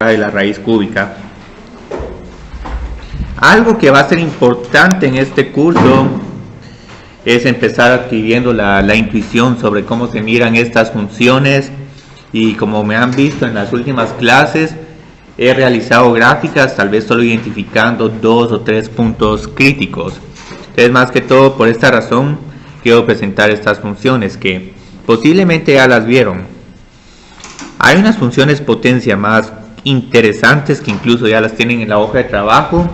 de la raíz cúbica. Algo que va a ser importante en este curso es empezar adquiriendo la intuición sobre cómo se miran estas funciones, y como me han visto en las últimas clases, he realizado gráficas tal vez solo identificando 2 o 3 puntos críticos. Es más que todo por esta razón quiero presentar estas funciones que posiblemente ya las vieron. Hay unas funciones potencia más interesantes que incluso ya las tienen en la hoja de trabajo,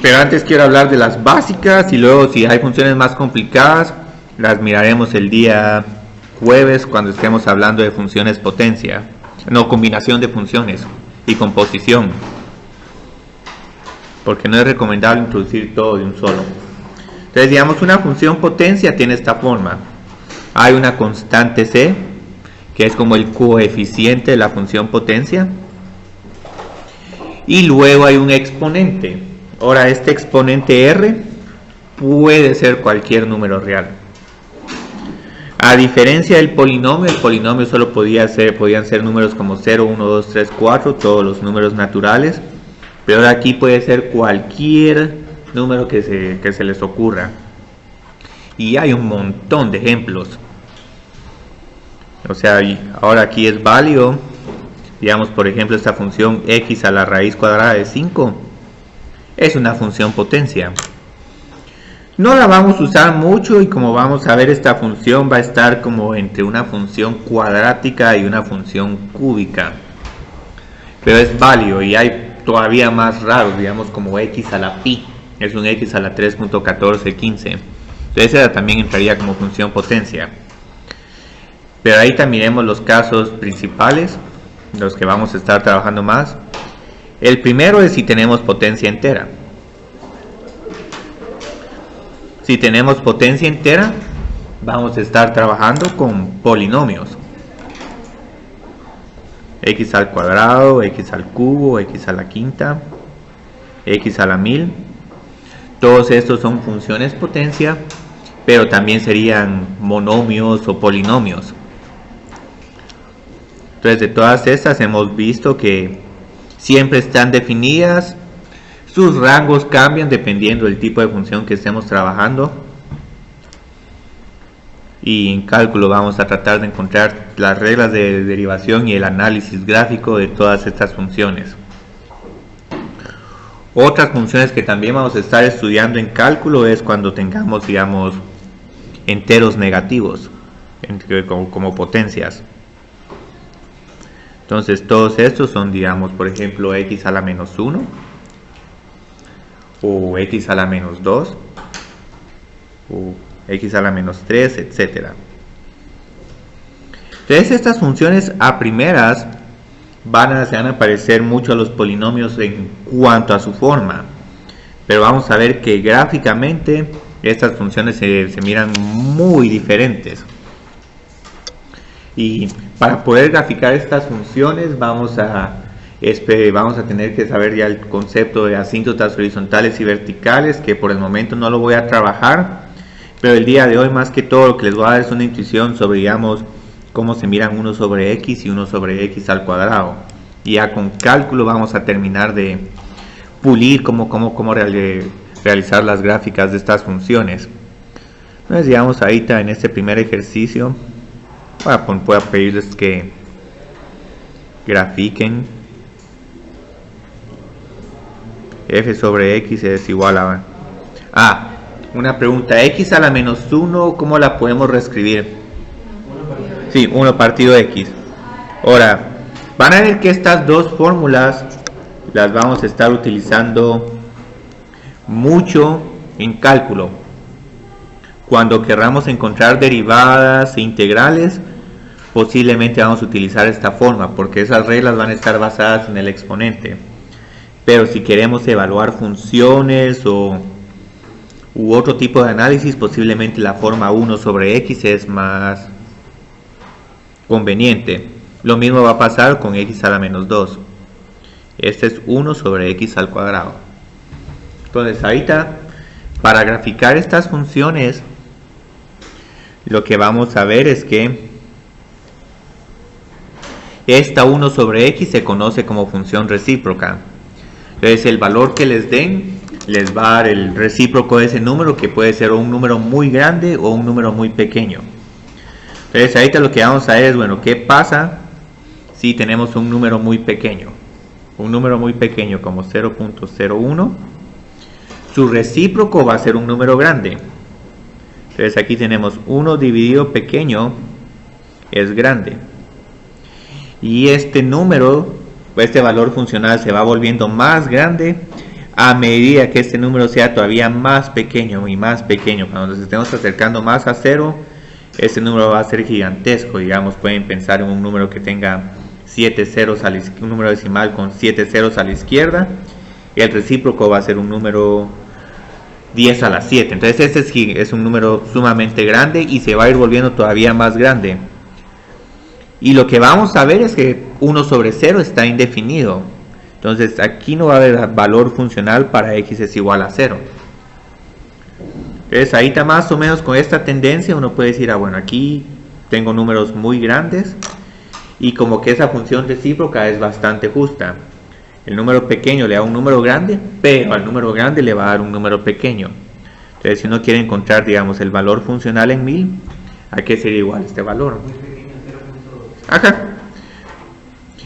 pero antes quiero hablar de las básicas y luego si hay funciones más complicadas las miraremos el día jueves cuando estemos hablando de funciones potencia, no, combinación de funciones y composición, porque no es recomendable introducir todo de un solo. Entonces digamos, una función potencia tiene esta forma: hay una constante c que es como el coeficiente de la función potencia, y luego hay un exponente. Ahora este exponente r puede ser cualquier número real. A diferencia del polinomio, el polinomio solo podían ser números como 0, 1, 2, 3, 4, todos los números naturales, pero ahora aquí puede ser cualquier número que se les ocurra, y hay un montón de ejemplos. O sea, ahora aquí es válido, digamos, por ejemplo, esta función x a la raíz cuadrada de 5 es una función potencia. No la vamos a usar mucho, y como vamos a ver, esta función va a estar como entre una función cuadrática y una función cúbica, pero es válido. Y hay todavía más raros, digamos, como x a la pi, es un x a la 3.1415, entonces esa también entraría como función potencia. Pero ahí también miremos los casos principales, los que vamos a estar trabajando más. El primero es si tenemos potencia entera. Si tenemos potencia entera, vamos a estar trabajando con polinomios. X al cuadrado, x al cubo, x a la quinta, x a la 1000. Todos estos son funciones potencia, pero también serían monomios o polinomios. Entonces, de todas estas hemos visto que siempre están definidas. Sus rangos cambian dependiendo del tipo de función que estemos trabajando. Y en cálculo vamos a tratar de encontrar las reglas de derivación y el análisis gráfico de todas estas funciones. Otras funciones que también vamos a estar estudiando en cálculo es cuando tengamos, digamos, enteros negativos como potencias. Entonces todos estos son, digamos, por ejemplo, x a la menos 1 o x a la menos 2 o x a la menos 3, etc. Entonces estas funciones a primeras se van a parecer mucho a los polinomios en cuanto a su forma, pero vamos a ver que gráficamente estas funciones se miran muy diferentes. Y para poder graficar estas funciones vamos a tener que saber ya el concepto de asíntotas horizontales y verticales, que por el momento no lo voy a trabajar, pero el día de hoy más que todo lo que les voy a dar es una intuición sobre, digamos, cómo se miran 1 sobre x y 1 sobre x al cuadrado. Y ya con cálculo vamos a terminar de pulir cómo realizar las gráficas de estas funciones. Entonces, digamos, ahorita en este primer ejercicio voy a pedirles que grafiquen f sobre x es igual a una pregunta: x a la menos 1, ¿cómo la podemos reescribir? Sí, 1 partido x. Ahora van a ver que estas dos fórmulas las vamos a estar utilizando mucho en cálculo. Cuando querramos encontrar derivadas e integrales, posiblemente vamos a utilizar esta forma, porque esas reglas van a estar basadas en el exponente. Pero si queremos evaluar funciones u otro tipo de análisis, posiblemente la forma 1 sobre x es más conveniente. Lo mismo va a pasar con x a la menos 2. Este es 1 sobre x al cuadrado. Entonces ahorita, para graficar estas funciones, lo que vamos a ver es que esta 1 sobre x se conoce como función recíproca. Entonces el valor que les den les va a dar el recíproco de ese número, que puede ser un número muy grande o un número muy pequeño. Entonces ahorita lo que vamos a ver es, bueno, ¿qué pasa si tenemos un número muy pequeño? Un número muy pequeño como 0.01, su recíproco va a ser un número grande. Entonces aquí tenemos 1 dividido pequeño es grande. Y este número, este valor funcional se va volviendo más grande a medida que este número sea todavía más pequeño y más pequeño. Cuando nos estemos acercando más a 0, este número va a ser gigantesco. Digamos, pueden pensar en un número que tenga 7 ceros, un número decimal con 7 ceros a la izquierda, y el recíproco va a ser un número 10 a la 7. Entonces este es un número sumamente grande y se va a ir volviendo todavía más grande. Y lo que vamos a ver es que 1 sobre 0 está indefinido. Entonces aquí no va a haber valor funcional para x es igual a 0. Entonces ahí está más o menos con esta tendencia. Uno puede decir, bueno, aquí tengo números muy grandes y como que esa función recíproca es bastante justa. El número pequeño le da un número grande, pero al número grande le va a dar un número pequeño. Entonces si uno quiere encontrar, digamos, el valor funcional en 1000, ¿a qué sería igual este valor? Ajá.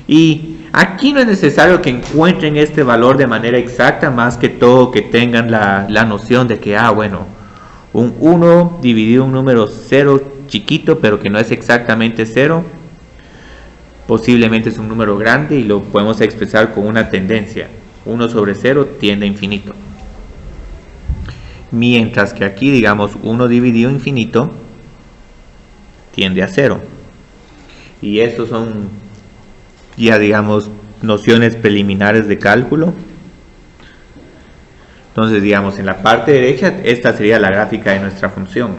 Y aquí no es necesario que encuentren este valor de manera exacta, más que todo que tengan la noción de que, bueno, un 1 dividido un número 0 chiquito, pero que no es exactamente 0, posiblemente es un número grande y lo podemos expresar con una tendencia. 1 sobre 0 tiende a infinito. Mientras que aquí, digamos, 1 dividido infinito tiende a 0. Y estos son ya, digamos, nociones preliminares de cálculo. Entonces, digamos, en la parte derecha, esta sería la gráfica de nuestra función.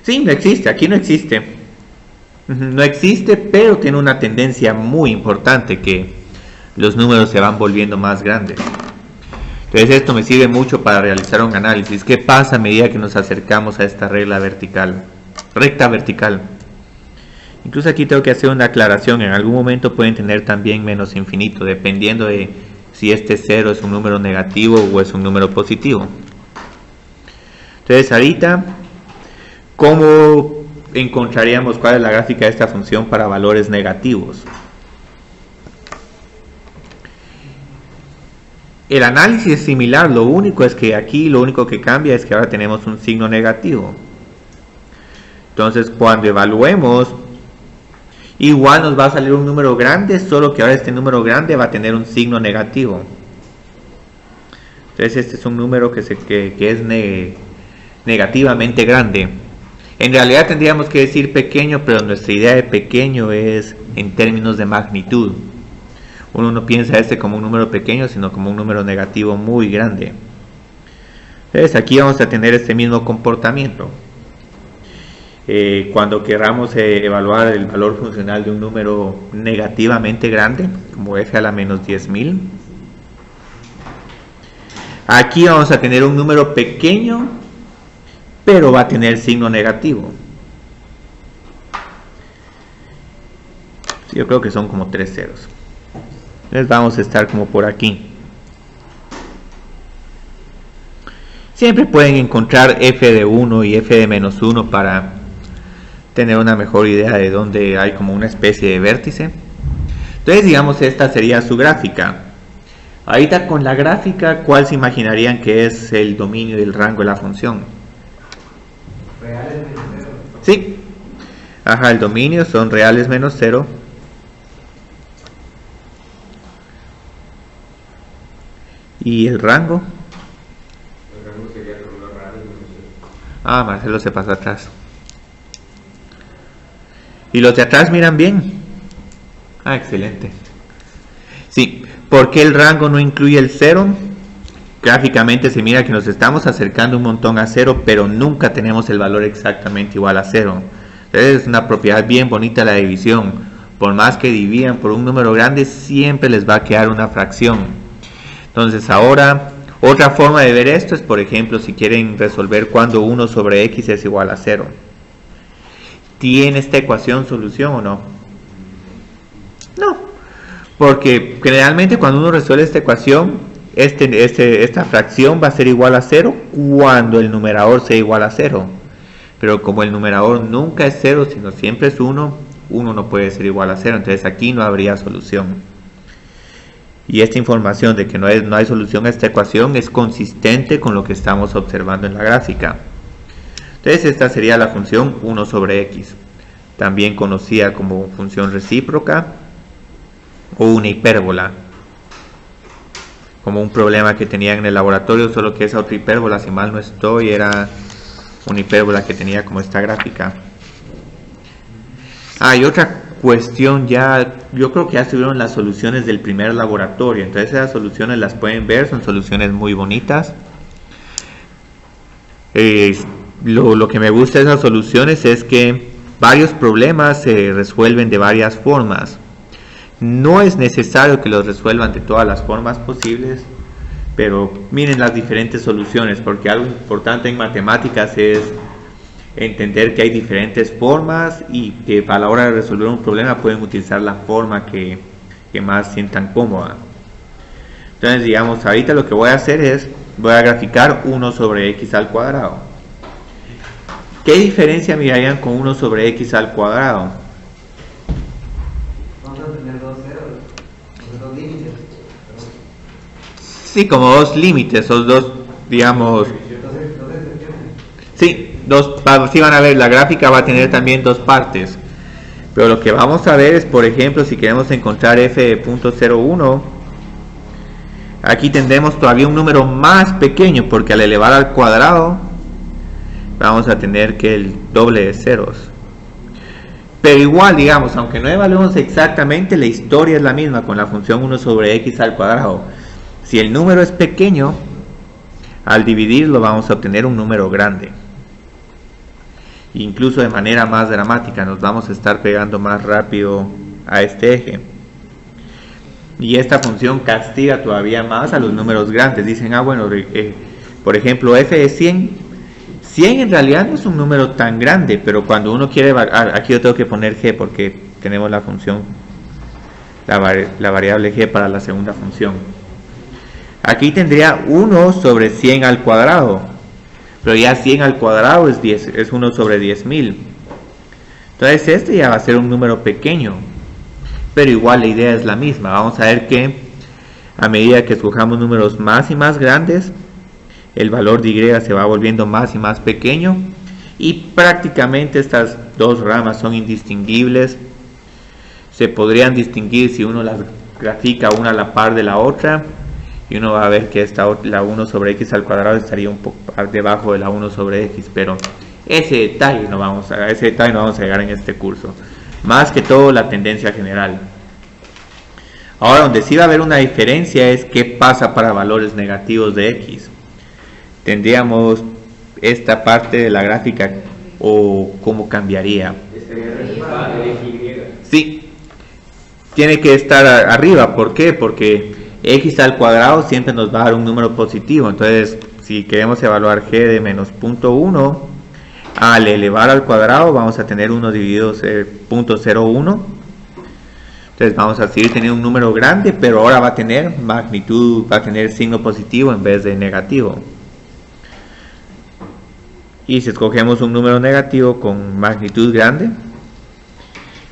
Sí, no existe, aquí no existe. No existe, pero tiene una tendencia muy importante, que los números se van volviendo más grandes. Entonces esto me sirve mucho para realizar un análisis. ¿Qué pasa a medida que nos acercamos a esta regla vertical? Recta vertical. Incluso aquí tengo que hacer una aclaración. En algún momento pueden tener también menos infinito, dependiendo de si este 0 es un número negativo o es un número positivo. Entonces ahorita, ¿cómo encontraríamos cuál es la gráfica de esta función para valores negativos? El análisis es similar, lo único es que aquí lo único que cambia es que ahora tenemos un signo negativo. Entonces cuando evaluemos, igual nos va a salir un número grande, solo que ahora este número grande va a tener un signo negativo. Entonces este es un número que es negativamente grande. En realidad tendríamos que decir pequeño, pero nuestra idea de pequeño es en términos de magnitud. Uno no piensa como un número pequeño, sino como un número negativo muy grande. Entonces aquí vamos a tener este mismo comportamiento. Cuando queramos evaluar el valor funcional de un número negativamente grande, como f a la menos 10.000, aquí vamos a tener un número pequeño, pero va a tener signo negativo. Yo creo que son como 3 ceros. Entonces vamos a estar como por aquí. Siempre pueden encontrar f de 1 y f de menos 1 para tener una mejor idea de dónde hay como una especie de vértice. Entonces digamos esta sería su gráfica. Ahorita con la gráfica, ¿cuál se imaginarían que es el dominio y el rango de la función? Reales menos 0. Sí. Ajá, el dominio son reales menos 0. ¿Y el rango? El rango sería con los reales menos 0. Ah, Marcelo se pasa atrás. ¿Y los de atrás miran bien? Ah, excelente. Sí, ¿por qué el rango no incluye el 0? Gráficamente se mira que nos estamos acercando un montón a 0, pero nunca tenemos el valor exactamente igual a 0. Entonces es una propiedad bien bonita la división. Por más que dividan por un número grande, siempre les va a quedar una fracción. Entonces ahora, otra forma de ver esto es, por ejemplo, si quieren resolver cuando 1 sobre x es igual a 0. ¿tiene esta ecuación solución o no? No, porque generalmente cuando uno resuelve esta ecuación, esta fracción va a ser igual a 0 cuando el numerador sea igual a 0. Pero como el numerador nunca es 0, sino siempre es 1, 1 no puede ser igual a 0, entonces aquí no habría solución. Y esta información de que no hay solución a esta ecuación es consistente con lo que estamos observando en la gráfica. Entonces esta sería la función 1 sobre x, también conocida como función recíproca o una hipérbola, como un problema que tenían en el laboratorio, solo que esa otra hipérbola, si mal no estoy, era una hipérbola que tenía como esta gráfica. Y otra cuestión, yo creo que ya estuvieron las soluciones del primer laboratorio, entonces esas soluciones las pueden ver, son soluciones muy bonitas. Lo que me gusta de esas soluciones es que varios problemas se resuelven de varias formas. No es necesario que los resuelvan de todas las formas posibles, pero miren las diferentes soluciones, porque algo importante en matemáticas es entender que hay diferentes formas y que a la hora de resolver un problema pueden utilizar la forma que más sientan cómoda. Entonces, digamos, ahorita lo que voy a hacer es, voy a graficar 1 sobre x al cuadrado. ¿Qué diferencia mirarían con 1 sobre x al cuadrado? Vamos a tener dos ceros, dos límites. Sí, como dos límites, o dos, digamos... Sí, sí van a ver, la gráfica va a tener también dos partes. Pero lo que vamos a ver es, por ejemplo, si queremos encontrar f.01, aquí tendremos todavía un número más pequeño, porque al elevar al cuadrado vamos a tener que el doble de ceros. Pero igual, digamos, aunque no evaluemos exactamente, la historia es la misma con la función 1 sobre x al cuadrado. Si el número es pequeño, al dividirlo vamos a obtener un número grande. Incluso de manera más dramática, nos vamos a estar pegando más rápido a este eje. Y esta función castiga todavía más a los números grandes. Dicen, bueno, por ejemplo, f de 100. 100 en realidad no es un número tan grande, pero cuando uno quiere... aquí yo tengo que poner g porque tenemos la función, la variable g para la segunda función. Aquí tendría 1 sobre 100 al cuadrado, pero ya 100 al cuadrado es 1 sobre 10.000. Entonces este ya va a ser un número pequeño, pero igual la idea es la misma. Vamos a ver que a medida que escojamos números más y más grandes, el valor de y se va volviendo más y más pequeño, y prácticamente estas dos ramas son indistinguibles. Se podrían distinguir si uno las grafica una a la par de la otra, y uno va a ver que la 1 sobre x al cuadrado estaría un poco debajo de la 1 sobre x, pero ese detalle no vamos a llegar en este curso. Más que todo la tendencia general. Ahora, donde sí va a haber una diferencia es qué pasa para valores negativos de x. Tendríamos esta parte de la gráfica, o cómo cambiaría. Sí, tiene que estar arriba. ¿Por qué? Porque x al cuadrado siempre nos va a dar un número positivo. Entonces, si queremos evaluar g de menos 0.1, al elevar al cuadrado vamos a tener 1 dividido 0.01. Entonces vamos a seguir teniendo un número grande, pero ahora va a tener magnitud, va a tener signo positivo en vez de negativo. Y si escogemos un número negativo con magnitud grande,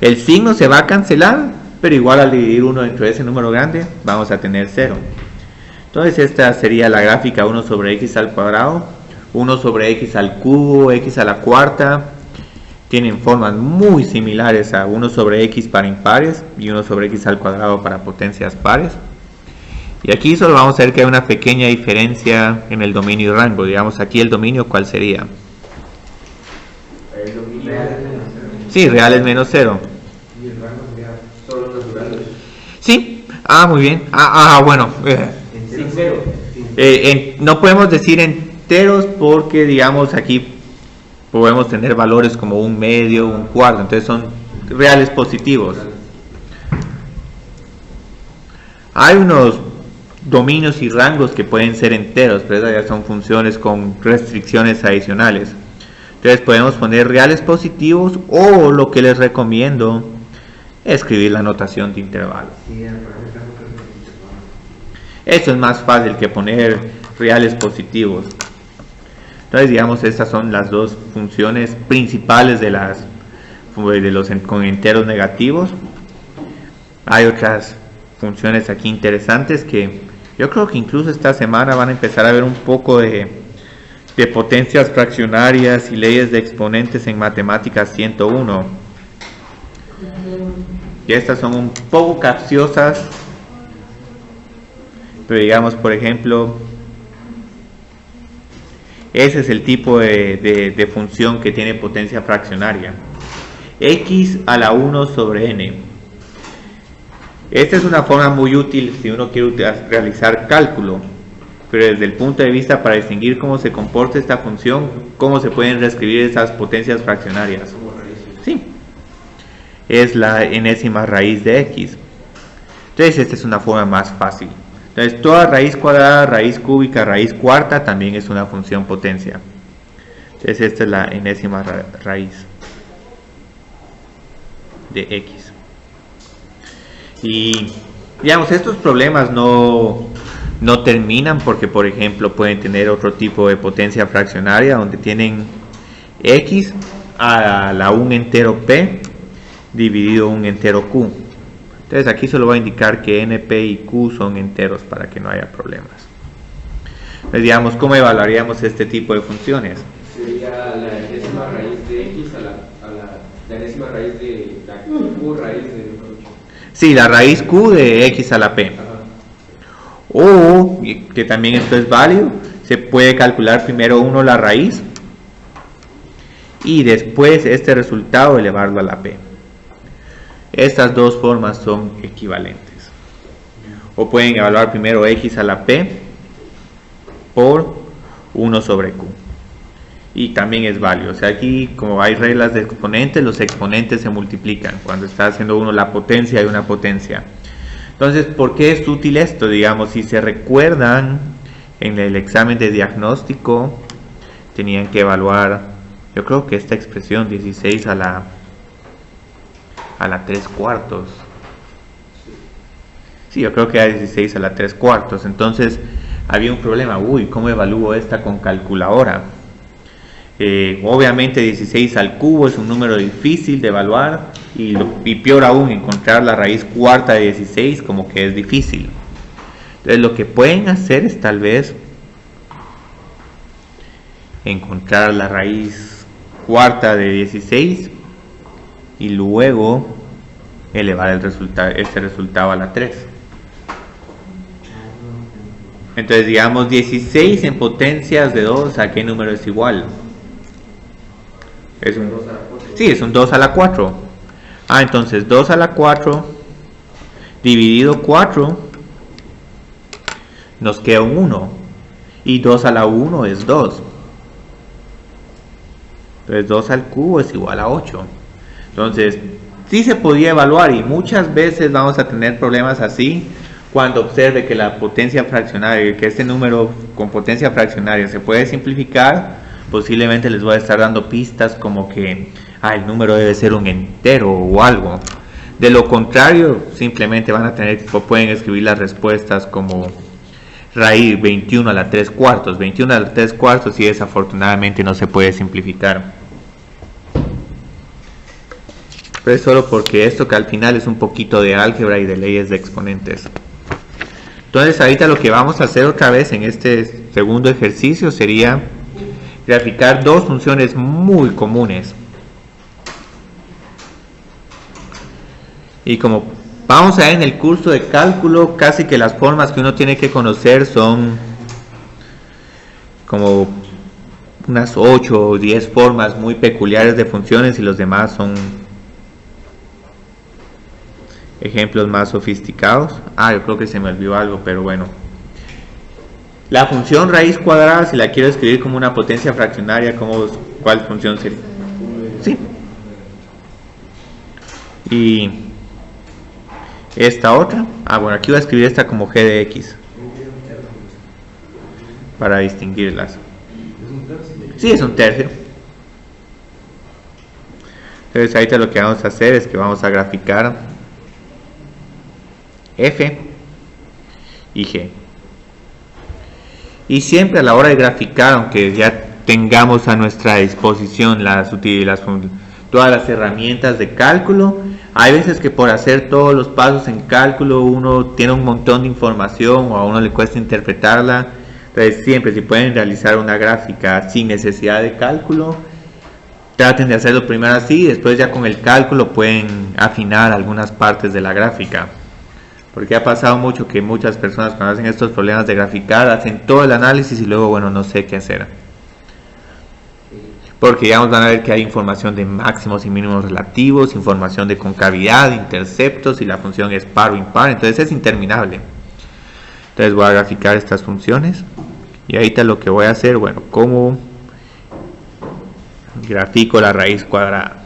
el signo se va a cancelar, pero igual al dividir 1 dentro de ese número grande vamos a tener 0. Entonces esta sería la gráfica 1 sobre x al cuadrado, 1 sobre x al cubo, x a la cuarta. Tienen formas muy similares a 1 sobre x para impares y 1 sobre x al cuadrado para potencias pares. Y aquí solo vamos a ver que hay una pequeña diferencia en el dominio y rango. Digamos, aquí el dominio, ¿cuál sería? El dominio Sí, real es menos 0. y el rango sería solo naturales. Sí, muy bien. Bueno, Sin cero. no podemos decir enteros porque, digamos, aquí podemos tener valores como un medio, un cuarto, entonces son reales positivos. Hay unos dominios y rangos que pueden ser enteros, pero esas ya son funciones con restricciones adicionales. Entonces podemos poner reales positivos, o lo que les recomiendo, escribir la notación de intervalo. Sí, para ese caso creo que es intervalo. Esto es más fácil que poner reales positivos. Entonces, digamos, estas son las dos funciones principales de los con enteros negativos. Hay otras funciones aquí interesantes que yo creo que incluso esta semana van a empezar a ver un poco de potencias fraccionarias y leyes de exponentes en matemáticas 101. Y estas son un poco capciosas, pero digamos, por ejemplo, ese es el tipo de función que tiene potencia fraccionaria. X a la 1 sobre n. Esta es una forma muy útil si uno quiere realizar cálculo, pero desde el punto de vista para distinguir cómo se comporta esta función, cómo se pueden reescribir estas potencias fraccionarias. Sí, es la enésima raíz de x. Entonces esta es una forma más fácil. Entonces toda raíz cuadrada, raíz cúbica, raíz cuarta también es una función potencia. Entonces esta es la enésima raíz de x. Y digamos, estos problemas no terminan, porque por ejemplo pueden tener otro tipo de potencia fraccionaria donde tienen x a la un entero p dividido un entero q. Entonces aquí solo va a indicar que n, p y q son enteros para que no haya problemas. Entonces, digamos, ¿cómo evaluaríamos este tipo de funciones? Sería la enésima raíz de x la enésima raíz de la q raíz de 8. Sí, la raíz q de x a la p. O, que también esto es válido, se puede calcular primero uno la raíz y después este resultado elevarlo a la p. Estas dos formas son equivalentes. O pueden evaluar primero x a la p por 1 sobre q. Y también es válido. O sea, aquí como hay reglas de exponentes, los exponentes se multiplican cuando está haciendo uno la potencia de una potencia. Entonces, ¿por qué es útil esto? Digamos, si se recuerdan, en el examen de diagnóstico tenían que evaluar, yo creo que esta expresión 16 a la 3 cuartos. Sí, yo creo que era 16 a la 3 cuartos. Entonces había un problema. Uy, ¿cómo evalúo esta con calculadora? Obviamente 16 al cubo es un número difícil de evaluar, y peor aún, encontrar la raíz cuarta de 16 como que es difícil. Entonces lo que pueden hacer es tal vez encontrar la raíz cuarta de 16 y luego elevar este resultado a la 3. Entonces, digamos, 16 en potencias de 2, ¿a qué número es igual? Sí, es un 2 a la 4. Entonces 2 a la 4 dividido 4 nos queda un 1, y 2 a la 1 es 2. Entonces 2 al cubo es igual a 8. Entonces sí se podía evaluar, y muchas veces vamos a tener problemas así cuando observe que la potencia fraccionaria, que este número con potencia fraccionaria se puede simplificar. Posiblemente les voy a estar dando pistas como que el número debe ser un entero o algo. De lo contrario, simplemente van a tener, pueden escribir las respuestas como raíz 21 a la 3 cuartos. 21 a la 3 cuartos y desafortunadamente no se puede simplificar. Pero es solo porque esto que al final es un poquito de álgebra y de leyes de exponentes. Entonces ahorita lo que vamos a hacer otra vez en este segundo ejercicio sería graficar dos funciones muy comunes. Y como vamos a ver en el curso de cálculo, casi que las formas que uno tiene que conocer son como unas 8 o 10 formas muy peculiares de funciones, y los demás son ejemplos más sofisticados. Yo creo que se me olvidó algo, pero bueno. La función raíz cuadrada, si la quiero escribir como una potencia fraccionaria, ¿cuál función sería? Sí. Y esta otra, bueno, aquí voy a escribir esta como g de x para distinguirlas. Sí, es un tercio. Entonces ahorita lo que vamos a hacer es que vamos a graficar f y g. Y siempre a la hora de graficar, aunque ya tengamos a nuestra disposición todas las herramientas de cálculo, hay veces que por hacer todos los pasos en cálculo uno tiene un montón de información o a uno le cuesta interpretarla. Entonces siempre, si pueden realizar una gráfica sin necesidad de cálculo, traten de hacerlo primero así, después ya con el cálculo pueden afinar algunas partes de la gráfica. Porque ha pasado mucho que muchas personas cuando hacen estos problemas de graficar hacen todo el análisis y luego, bueno, no sé qué hacer. Porque ya van a ver que hay información de máximos y mínimos relativos, información de concavidad, interceptos, y la función es par o impar, entonces es interminable. Entonces voy a graficar estas funciones y ahorita lo que voy a hacer, bueno, ¿cómo grafico la raíz cuadrada?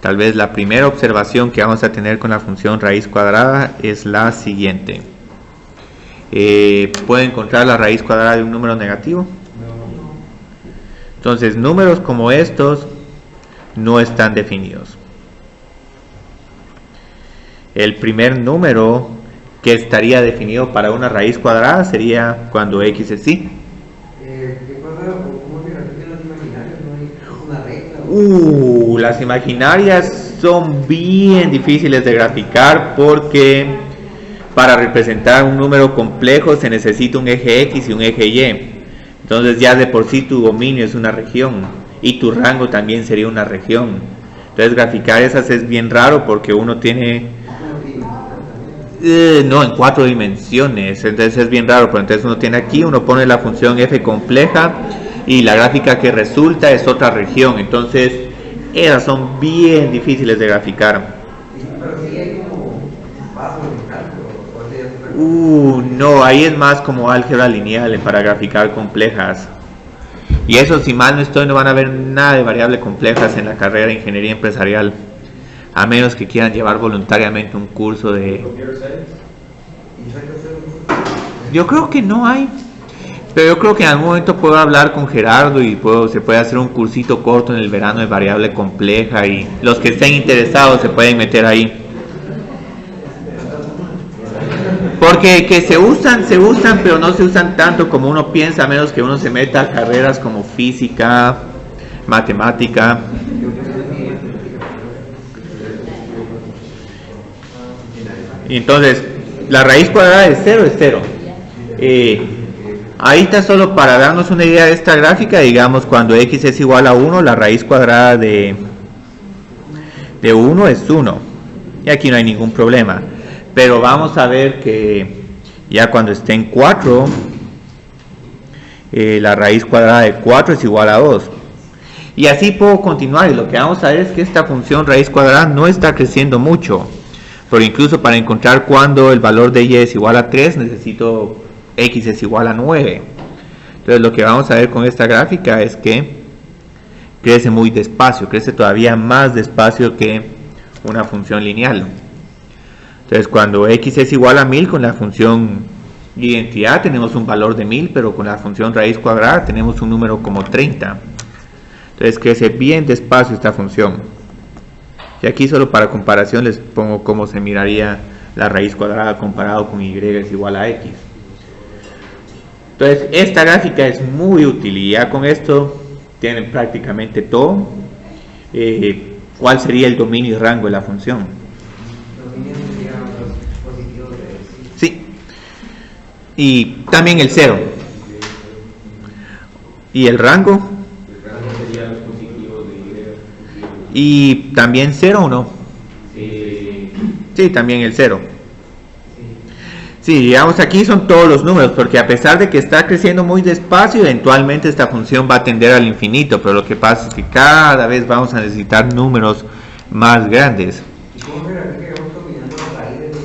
Tal vez la primera observación que vamos a tener con la función raíz cuadrada es la siguiente. ¿Puedo encontrar la raíz cuadrada de un número negativo? Entonces, números como estos no están definidos. El primer número que estaría definido para una raíz cuadrada sería cuando x es y. ¿Cómo se grafican las imaginarias? ¿No hay una regla? Las imaginarias son bien difíciles de graficar porque para representar un número complejo se necesita un eje x y un eje y. Entonces ya de por sí tu dominio es una región y tu rango también sería una región. Entonces graficar esas es bien raro porque uno tiene... no, en 4 dimensiones, entonces es bien raro, pero entonces uno tiene aquí, uno pone la función f compleja y la gráfica que resulta es otra región, entonces esas son bien difíciles de graficar. Pero sí hay como pasos de cálculo. No, ahí es más como álgebra lineal para graficar complejas. Y eso, si mal no estoy, no van a ver nada de variables complejas en la carrera de ingeniería empresarial, a menos que quieran llevar voluntariamente un curso de... Yo creo que no hay, pero yo creo que en algún momento puedo hablar con Gerardo y se puede hacer un cursito corto en el verano de variable compleja y los que estén interesados se pueden meter ahí. Porque que se usan, pero no se usan tanto como uno piensa, a menos que uno se meta a carreras como física, matemática. Y entonces, la raíz cuadrada de 0 es 0. Ahí está solo para darnos una idea de esta gráfica, digamos, cuando x es igual a 1, la raíz cuadrada de 1 es 1. Y aquí no hay ningún problema. Pero vamos a ver que ya cuando esté en 4, la raíz cuadrada de 4 es igual a 2. Y así puedo continuar. Y lo que vamos a ver es que esta función raíz cuadrada no está creciendo mucho. Pero incluso para encontrar cuando el valor de y es igual a 3, necesito x es igual a 9. Entonces lo que vamos a ver con esta gráfica es que crece muy despacio. Crece todavía más despacio que una función lineal. Entonces cuando x es igual a 1000 con la función identidad tenemos un valor de 1000, pero con la función raíz cuadrada tenemos un número como 30. Entonces crece bien despacio esta función. Y aquí solo para comparación les pongo cómo se miraría la raíz cuadrada comparado con y es igual a x. Entonces esta gráfica es muy útil y ya con esto tienen prácticamente todo. ¿Cuál sería el dominio y rango de la función? Sí, y también el 0. ¿Y el rango? El rango sería los positivos de y. ¿Y también 0 o no? Sí, también el 0. Sí, digamos aquí son todos los números, porque a pesar de que está creciendo muy despacio, eventualmente esta función va a tender al infinito, pero lo que pasa es que cada vez vamos a necesitar números más grandes. ¿Y cómo se grafica? Vamos combinando las raíces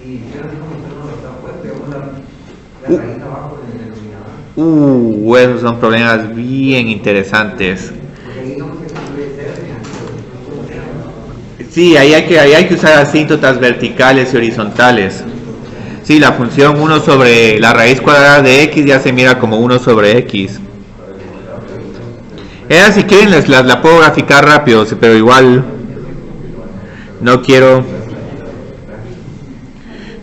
y así como usted nos lo está puesto, vamos la raíz abajo en el denominador. Esos son problemas bien interesantes. Porque ahí digamos que se puede ser, Sí, ahí hay que usar asíntotas verticales y horizontales. Sí, la función 1 sobre la raíz cuadrada de x ya se mira como 1 sobre x. Esa si quieren la puedo graficar rápido, pero igual no quiero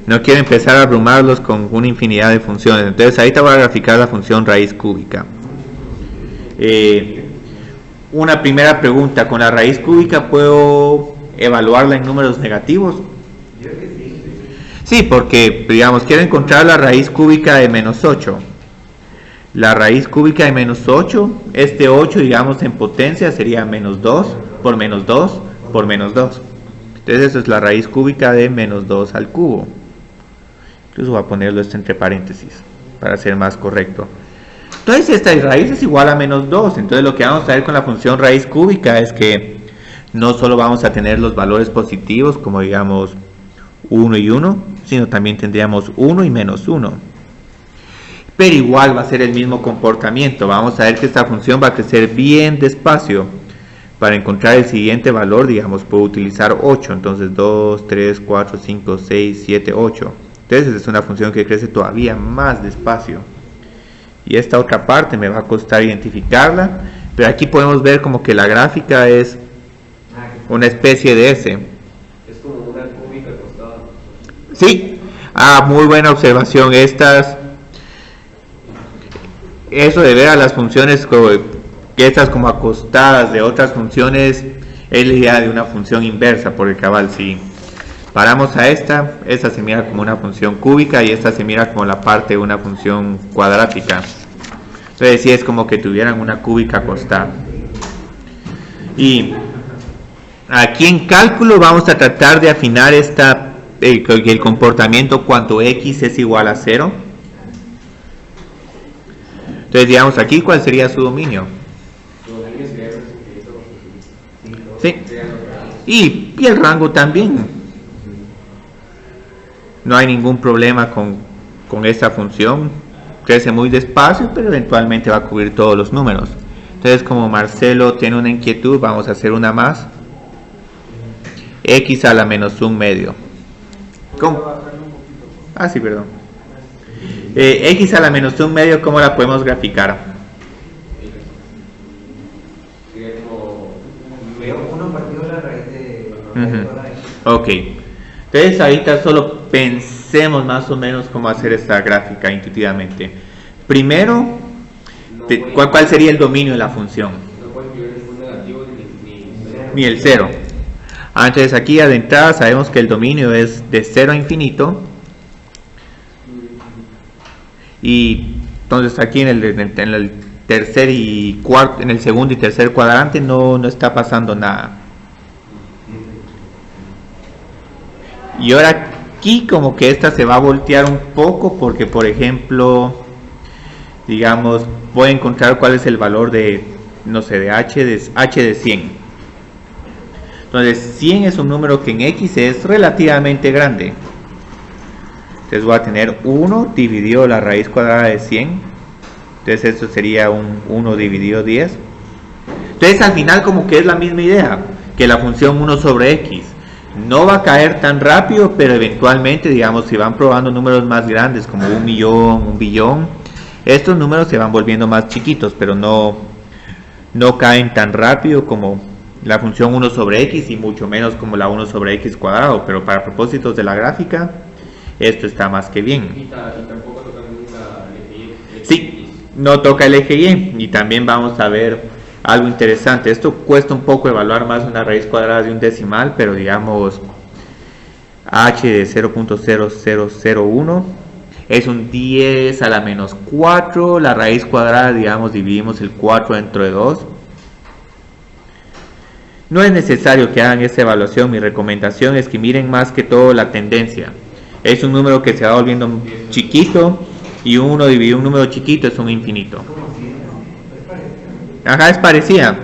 empezar a abrumarlos con una infinidad de funciones. Entonces ahí te voy a graficar la función raíz cúbica. Una primera pregunta, ¿con la raíz cúbica puedo evaluarla en números negativos? Sí, porque digamos quiero encontrar la raíz cúbica de menos 8. La raíz cúbica de menos 8, este 8 digamos en potencia sería menos 2 por menos 2 por menos 2. Entonces eso es la raíz cúbica de menos 2 al cubo. Incluso voy a ponerlo esto entre paréntesis para ser más correcto. Entonces esta raíz es igual a menos 2. Entonces lo que vamos a ver con la función raíz cúbica es que no solo vamos a tener los valores positivos como digamos 1 y 1, sino también tendríamos 1 y menos 1. Pero igual va a ser el mismo comportamiento. Vamos a ver que esta función va a crecer bien despacio. Para encontrar el siguiente valor, digamos, puedo utilizar 8. Entonces 2, 3, 4, 5, 6, 7, 8. Entonces es una función que crece todavía más despacio. Y esta otra parte me va a costar identificarla. Pero aquí podemos ver como que la gráfica es una especie de S. Es como una cúbica acostada. Sí. Muy buena observación. Eso de ver a las funciones estas como acostadas de otras funciones es la idea de una función inversa, porque cabal, si paramos a esta se mira como una función cúbica y esta se mira como la parte de una función cuadrática. Entonces sí es como que tuvieran una cúbica acostada. Y aquí en cálculo vamos a tratar de afinar el comportamiento cuando x es igual a 0. Entonces digamos aquí cuál sería su dominio. Sí. Y el rango también. No hay ningún problema con esta función. Crece muy despacio, pero eventualmente va a cubrir todos los números. Entonces, como Marcelo tiene una inquietud, vamos a hacer una más. X a la menos 1 medio. ¿Cómo? Sí, perdón. X a la menos 1 medio, ¿cómo la podemos graficar? Ok, entonces ahorita solo pensemos más o menos cómo hacer esta gráfica intuitivamente. Primero, ¿cuál sería el dominio de la función? Ni el 0. Entonces aquí de entrada sabemos que el dominio es de 0 a infinito. Y entonces aquí en el tercer y cuarto, en el segundo y tercer cuadrante no está pasando nada. Y ahora aquí como que esta se va a voltear un poco porque, por ejemplo, digamos, voy a encontrar cuál es el valor de, no sé, de h de 100. Entonces 100 es un número que en x es relativamente grande. Entonces voy a tener 1 dividido la raíz cuadrada de 100. Entonces esto sería un 1 dividido 10. Entonces al final como que es la misma idea que la función 1 sobre x. No va a caer tan rápido, pero eventualmente, digamos, si van probando números más grandes como 1 millón, 1 billón, estos números se van volviendo más chiquitos, pero no caen tan rápido como la función 1 sobre x y mucho menos como la 1 sobre x cuadrado. Pero para propósitos de la gráfica, esto está más que bien. Y tampoco toca nunca el eje Y. Sí, no toca el eje Y. Y también vamos a ver algo interesante. Esto cuesta un poco evaluar más una raíz cuadrada de un decimal, pero digamos h de 0.0001 es un 10 a la menos 4. La raíz cuadrada, digamos, dividimos el 4 dentro de 2. No es necesario que hagan esta evaluación. Mi recomendación es que miren más que todo la tendencia. Es un número que se va volviendo chiquito, y 1 dividido un número chiquito es un infinito. Ajá, es parecida.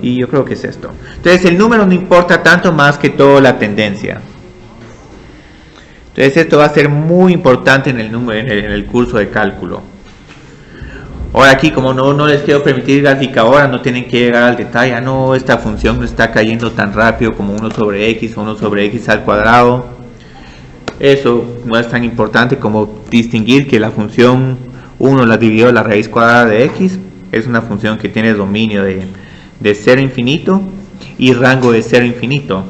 Y yo creo que es esto. Entonces el número no importa tanto, más que todo la tendencia. Entonces esto va a ser muy importante en el curso de cálculo. Ahora aquí, como no les quiero permitir gráfica ahora, no tienen que llegar al detalle. No, esta función no está cayendo tan rápido como 1 sobre x o 1 sobre x al cuadrado. Eso no es tan importante como distinguir que la función 1 la dividió la raíz cuadrada de x. Es una función que tiene dominio de 0 a infinito y rango de 0 a infinito,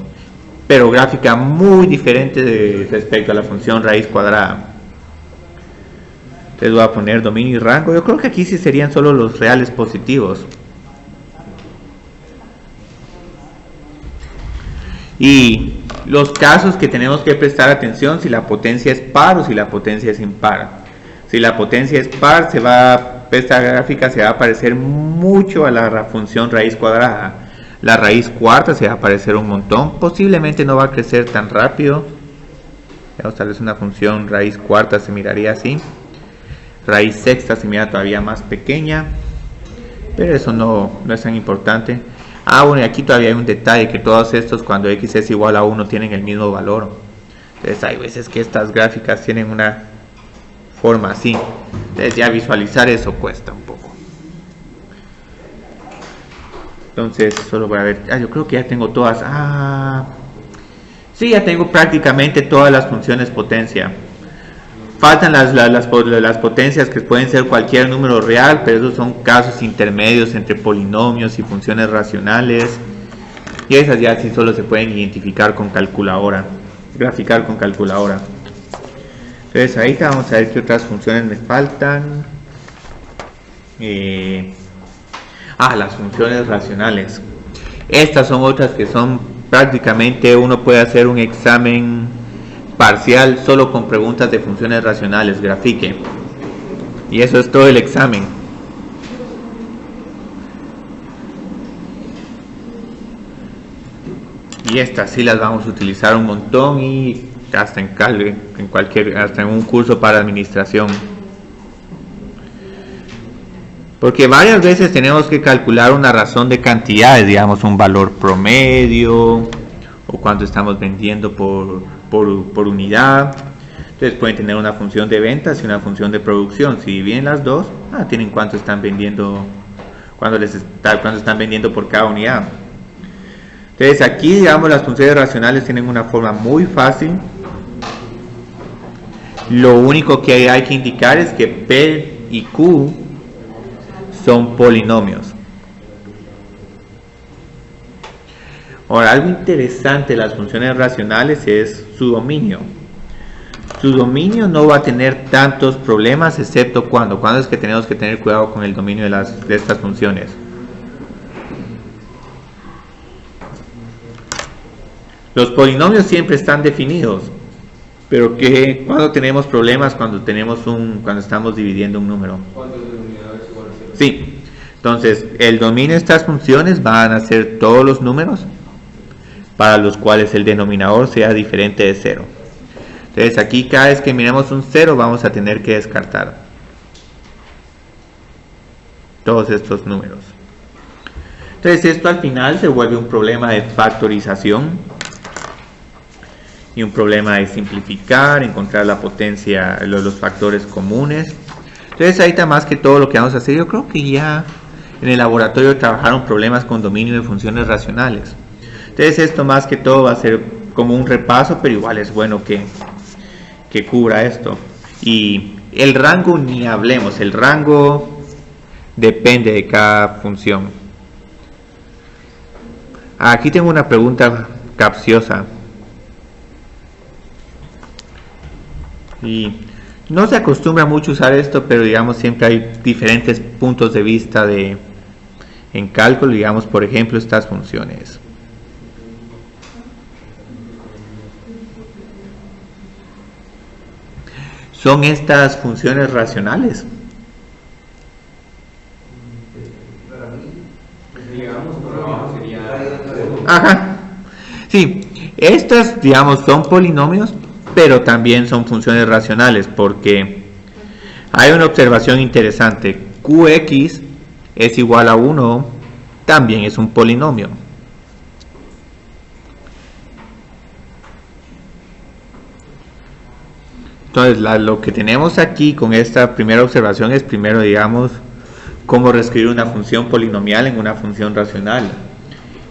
pero gráfica muy diferente respecto a la función raíz cuadrada. Entonces voy a poner dominio y rango. Yo creo que aquí sí serían solo los reales positivos. Y los casos que tenemos que prestar atención, si la potencia es par o si la potencia es impar. Si la potencia es par, esta gráfica se va a parecer mucho a la función raíz cuadrada. La raíz cuarta se va a parecer un montón. Posiblemente no va a crecer tan rápido. Tal vez una función raíz cuarta se miraría así. Raíz sexta se mira todavía más pequeña, pero eso no es tan importante. Bueno, y aquí todavía hay un detalle, que todos estos cuando x es igual a 1 tienen el mismo valor. Entonces hay veces que estas gráficas tienen una forma así. Entonces ya visualizar eso cuesta un poco. Entonces solo voy a ver, yo creo que ya tengo todas. Sí, ya tengo prácticamente todas las funciones potencia. Faltan las potencias, que pueden ser cualquier número real, pero esos son casos intermedios entre polinomios y funciones racionales. Y esas ya sí solo se pueden identificar con calculadora, graficar con calculadora. Entonces ahorita vamos a ver qué otras funciones me faltan. Las funciones racionales. Estas son otras que son prácticamente, uno puede hacer un examen parcial solo con preguntas de funciones racionales, grafique, y eso es todo el examen. Y estas sí las vamos a utilizar un montón, y hasta hasta en un curso para administración, porque varias veces tenemos que calcular una razón de cantidades, digamos un valor promedio o cuánto estamos vendiendo por unidad. Entonces pueden tener una función de ventas y una función de producción. Si dividen las dos, tienen cuánto están vendiendo, cuánto están vendiendo por cada unidad. Entonces aquí, digamos, las funciones racionales tienen una forma muy fácil. Lo único que hay que indicar es que P y Q son polinomios. Ahora, algo interesante de las funciones racionales es su dominio. Su dominio no va a tener tantos problemas, excepto cuando es que tenemos que tener cuidado con el dominio de estas funciones. Los polinomios siempre están definidos, pero cuando tenemos problemas, cuando estamos dividiendo un número. ¿Cuántos denominadores igual a 0? Sí, entonces el dominio de estas funciones van a ser todos los números para los cuales el denominador sea diferente de 0. Entonces aquí cada vez que miremos un 0 vamos a tener que descartar todos estos números. Entonces esto al final se vuelve un problema de factorización y un problema de simplificar, encontrar la potencia, los factores comunes. Entonces ahorita más que todo lo que vamos a hacer, yo creo que ya en el laboratorio trabajaron problemas con dominio de funciones racionales. Entonces esto más que todo va a ser como un repaso, pero igual es bueno que cubra esto. Y el rango ni hablemos, el rango depende de cada función. Aquí tengo una pregunta capciosa. Y no se acostumbra mucho usar esto, pero digamos siempre hay diferentes puntos de vista en cálculo. Digamos, por ejemplo, estas funciones. ¿Son estas funciones racionales? Ajá. Sí, estas, digamos, son polinomios, pero también son funciones racionales, porque hay una observación interesante. Qx es igual a 1, también es un polinomio. Entonces lo que tenemos aquí con esta primera observación es primero, digamos, cómo reescribir una función polinomial en una función racional.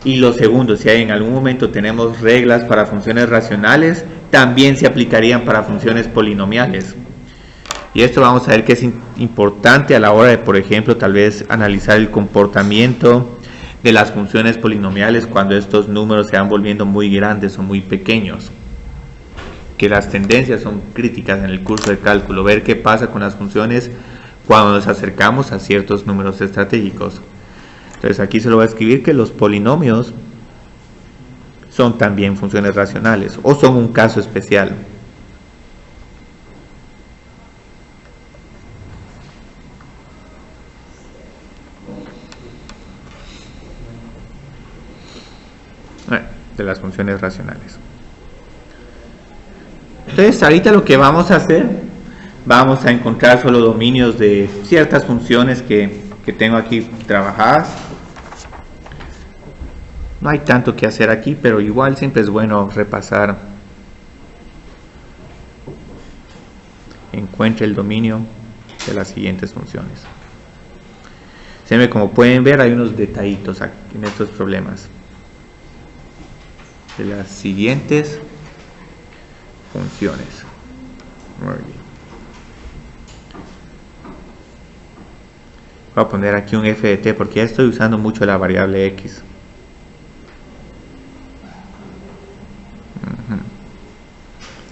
Y lo segundo, si en algún momento tenemos reglas para funciones racionales, también se aplicarían para funciones polinomiales. Y esto vamos a ver que es importante a la hora de, por ejemplo, tal vez analizar el comportamiento de las funciones polinomiales cuando estos números se van volviendo muy grandes o muy pequeños, que las tendencias son críticas en el curso de cálculo, ver qué pasa con las funciones cuando nos acercamos a ciertos números estratégicos. Entonces aquí se lo voy a escribir que los polinomios son también funciones racionales o son un caso especial. De las funciones racionales. Entonces ahorita lo que vamos a hacer, vamos a encontrar solo dominios de ciertas funciones que tengo aquí trabajadas. No hay tanto que hacer aquí, pero igual siempre es bueno repasar. Encuentre el dominio de las siguientes funciones. Como pueden ver, hay unos detallitos aquí en estos problemas. De las siguientes funciones. Muy bien. Voy a poner aquí un f de t porque ya estoy usando mucho la variable x.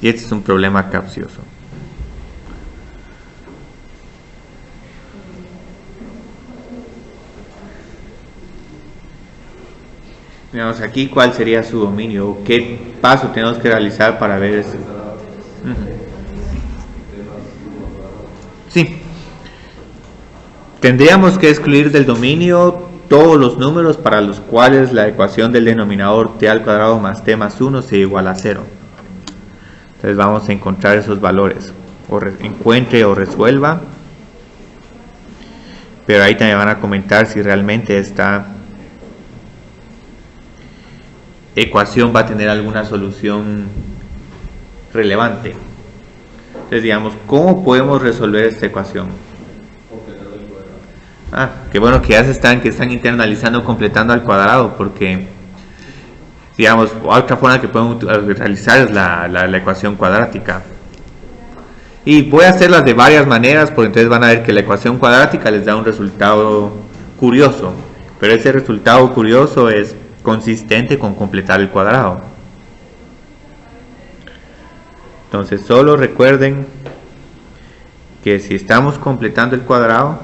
Y este es un problema capcioso. Veamos aquí cuál sería su dominio, qué paso tenemos que realizar para ver eso. Sí. Tendríamos que excluir del dominio todos los números para los cuales la ecuación del denominador t al cuadrado más t más 1 sea igual a 0. Entonces vamos a encontrar esos valores. Encuentre o resuelva. Pero ahí también van a comentar si realmente esta ecuación va a tener alguna solución relevante. Entonces digamos, ¿cómo podemos resolver esta ecuación? Qué bueno que ya están internalizando completando al cuadrado, porque digamos, otra forma que podemos realizar es la ecuación cuadrática. Y voy a hacerlas de varias maneras, porque entonces van a ver que la ecuación cuadrática les da un resultado curioso, pero ese resultado curioso es consistente con completar el cuadrado. Entonces solo recuerden que si estamos completando el cuadrado,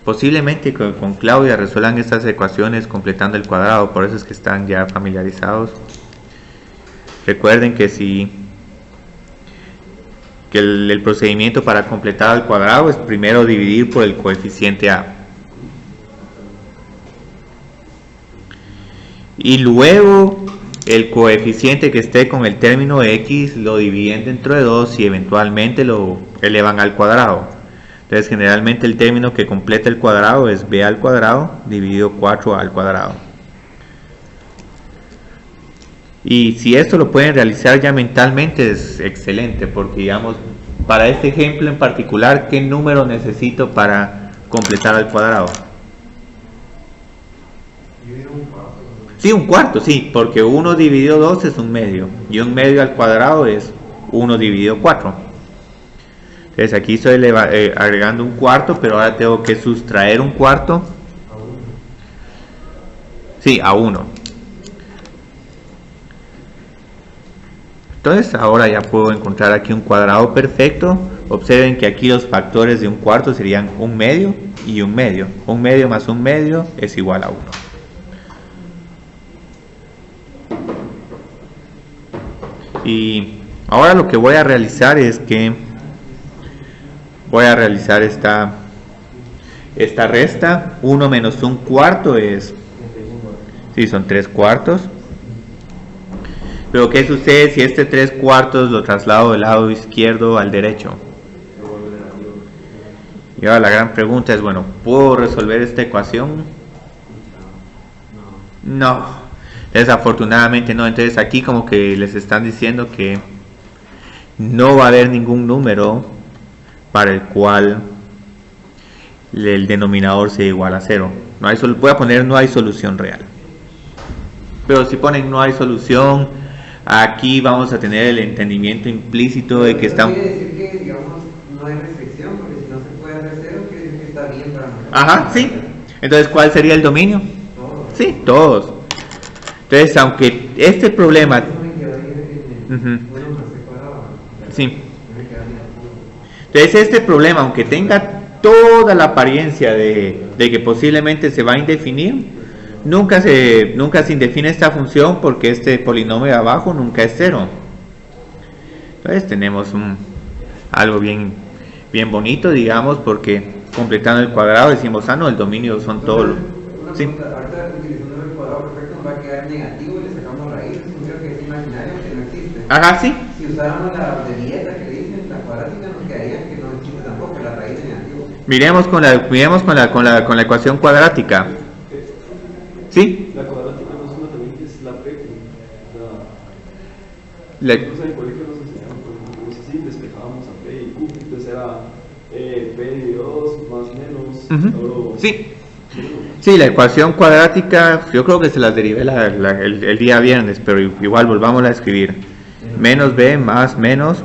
posiblemente con Claudia resuelvan estas ecuaciones completando el cuadrado, por eso es que están ya familiarizados. Recuerden que el procedimiento para completar al cuadrado es primero dividir por el coeficiente a. Y luego el coeficiente que esté con el término x lo dividen dentro de 2 y eventualmente lo elevan al cuadrado. Entonces generalmente el término que completa el cuadrado es b al cuadrado dividido 4a al cuadrado. Y si esto lo pueden realizar ya mentalmente es excelente, porque digamos, para este ejemplo en particular, ¿qué número necesito para completar al cuadrado? Sí, un cuarto, sí, porque 1 dividido 2 es un medio, y un medio al cuadrado es 1 dividido 4. Entonces aquí estoy agregando un cuarto, pero ahora tengo que sustraer un cuarto. Sí, a 1. Entonces ahora ya puedo encontrar aquí un cuadrado perfecto. Observen que aquí los factores de un cuarto serían un medio y un medio. Un medio más un medio es igual a 1. Y ahora lo que voy a realizar es que voy a realizar esta resta. 1 menos un cuarto es, sí, son 3 cuartos. Pero ¿qué sucede si este 3 cuartos lo traslado del lado izquierdo al derecho? Y ahora la gran pregunta es, bueno, ¿puedo resolver esta ecuación? No. Desafortunadamente no. Entonces aquí como que les están diciendo que no va a haber ningún número para el cual el denominador sea igual a 0. Voy a poner no hay solución real. Pero si ponen no hay solución, aquí vamos a tener el entendimiento implícito de que estamos... Quiere decir que, digamos, no no hay restricción, porque si no se puede hacer cero, quiere decir que está bien para nosotros. Ajá, sí. Entonces, ¿cuál sería el dominio? Todo. Sí, todos. Entonces, aunque este problema... Eso me quedó ahí en Ujú. el 1 más c cuadrado. Sí. Me queda negativo. Entonces, este problema, aunque tenga toda la apariencia de que posiblemente se va a indefinir, nunca se indefine esta función porque este polinomio de abajo nunca es cero. Entonces tenemos algo bien bonito, digamos, porque completando el cuadrado decimos, no, el dominio son todos los... Una Sí. pregunta, ahorita utilizando el cuadrado perfecto nos va a quedar negativo y le sacamos raíz, significa que es imaginario, que no existe. Ajá, sí. Si usáramos la de dieta que le dicen, la cuadrática, nos quedaría que no existe tampoco, la raíz de negativo. Miremos con la ecuación cuadrática. ¿Sí? La cuadrática no es una también que es la P. La- Nosotros en el colegio nos enseñaban, por ejemplo, si despejábamos a P y Q, entonces era P de 2 más menos. Ujú. Sí. Sí, la ecuación cuadrática, yo creo que se las derivé el día viernes, pero igual volvamos a escribir. Menos b más menos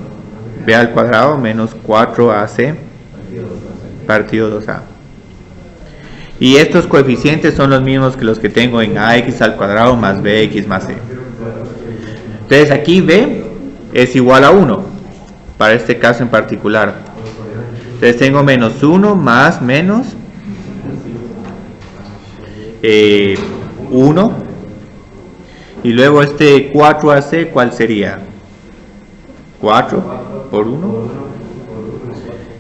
b al cuadrado menos 4ac partido 2a. Y estos coeficientes son los mismos que los que tengo en ax al cuadrado más bx más c. Entonces aquí b es igual a 1, para este caso en particular. Entonces tengo menos 1 más menos 1, y luego este 4ac, ¿cuál sería? 4 por 1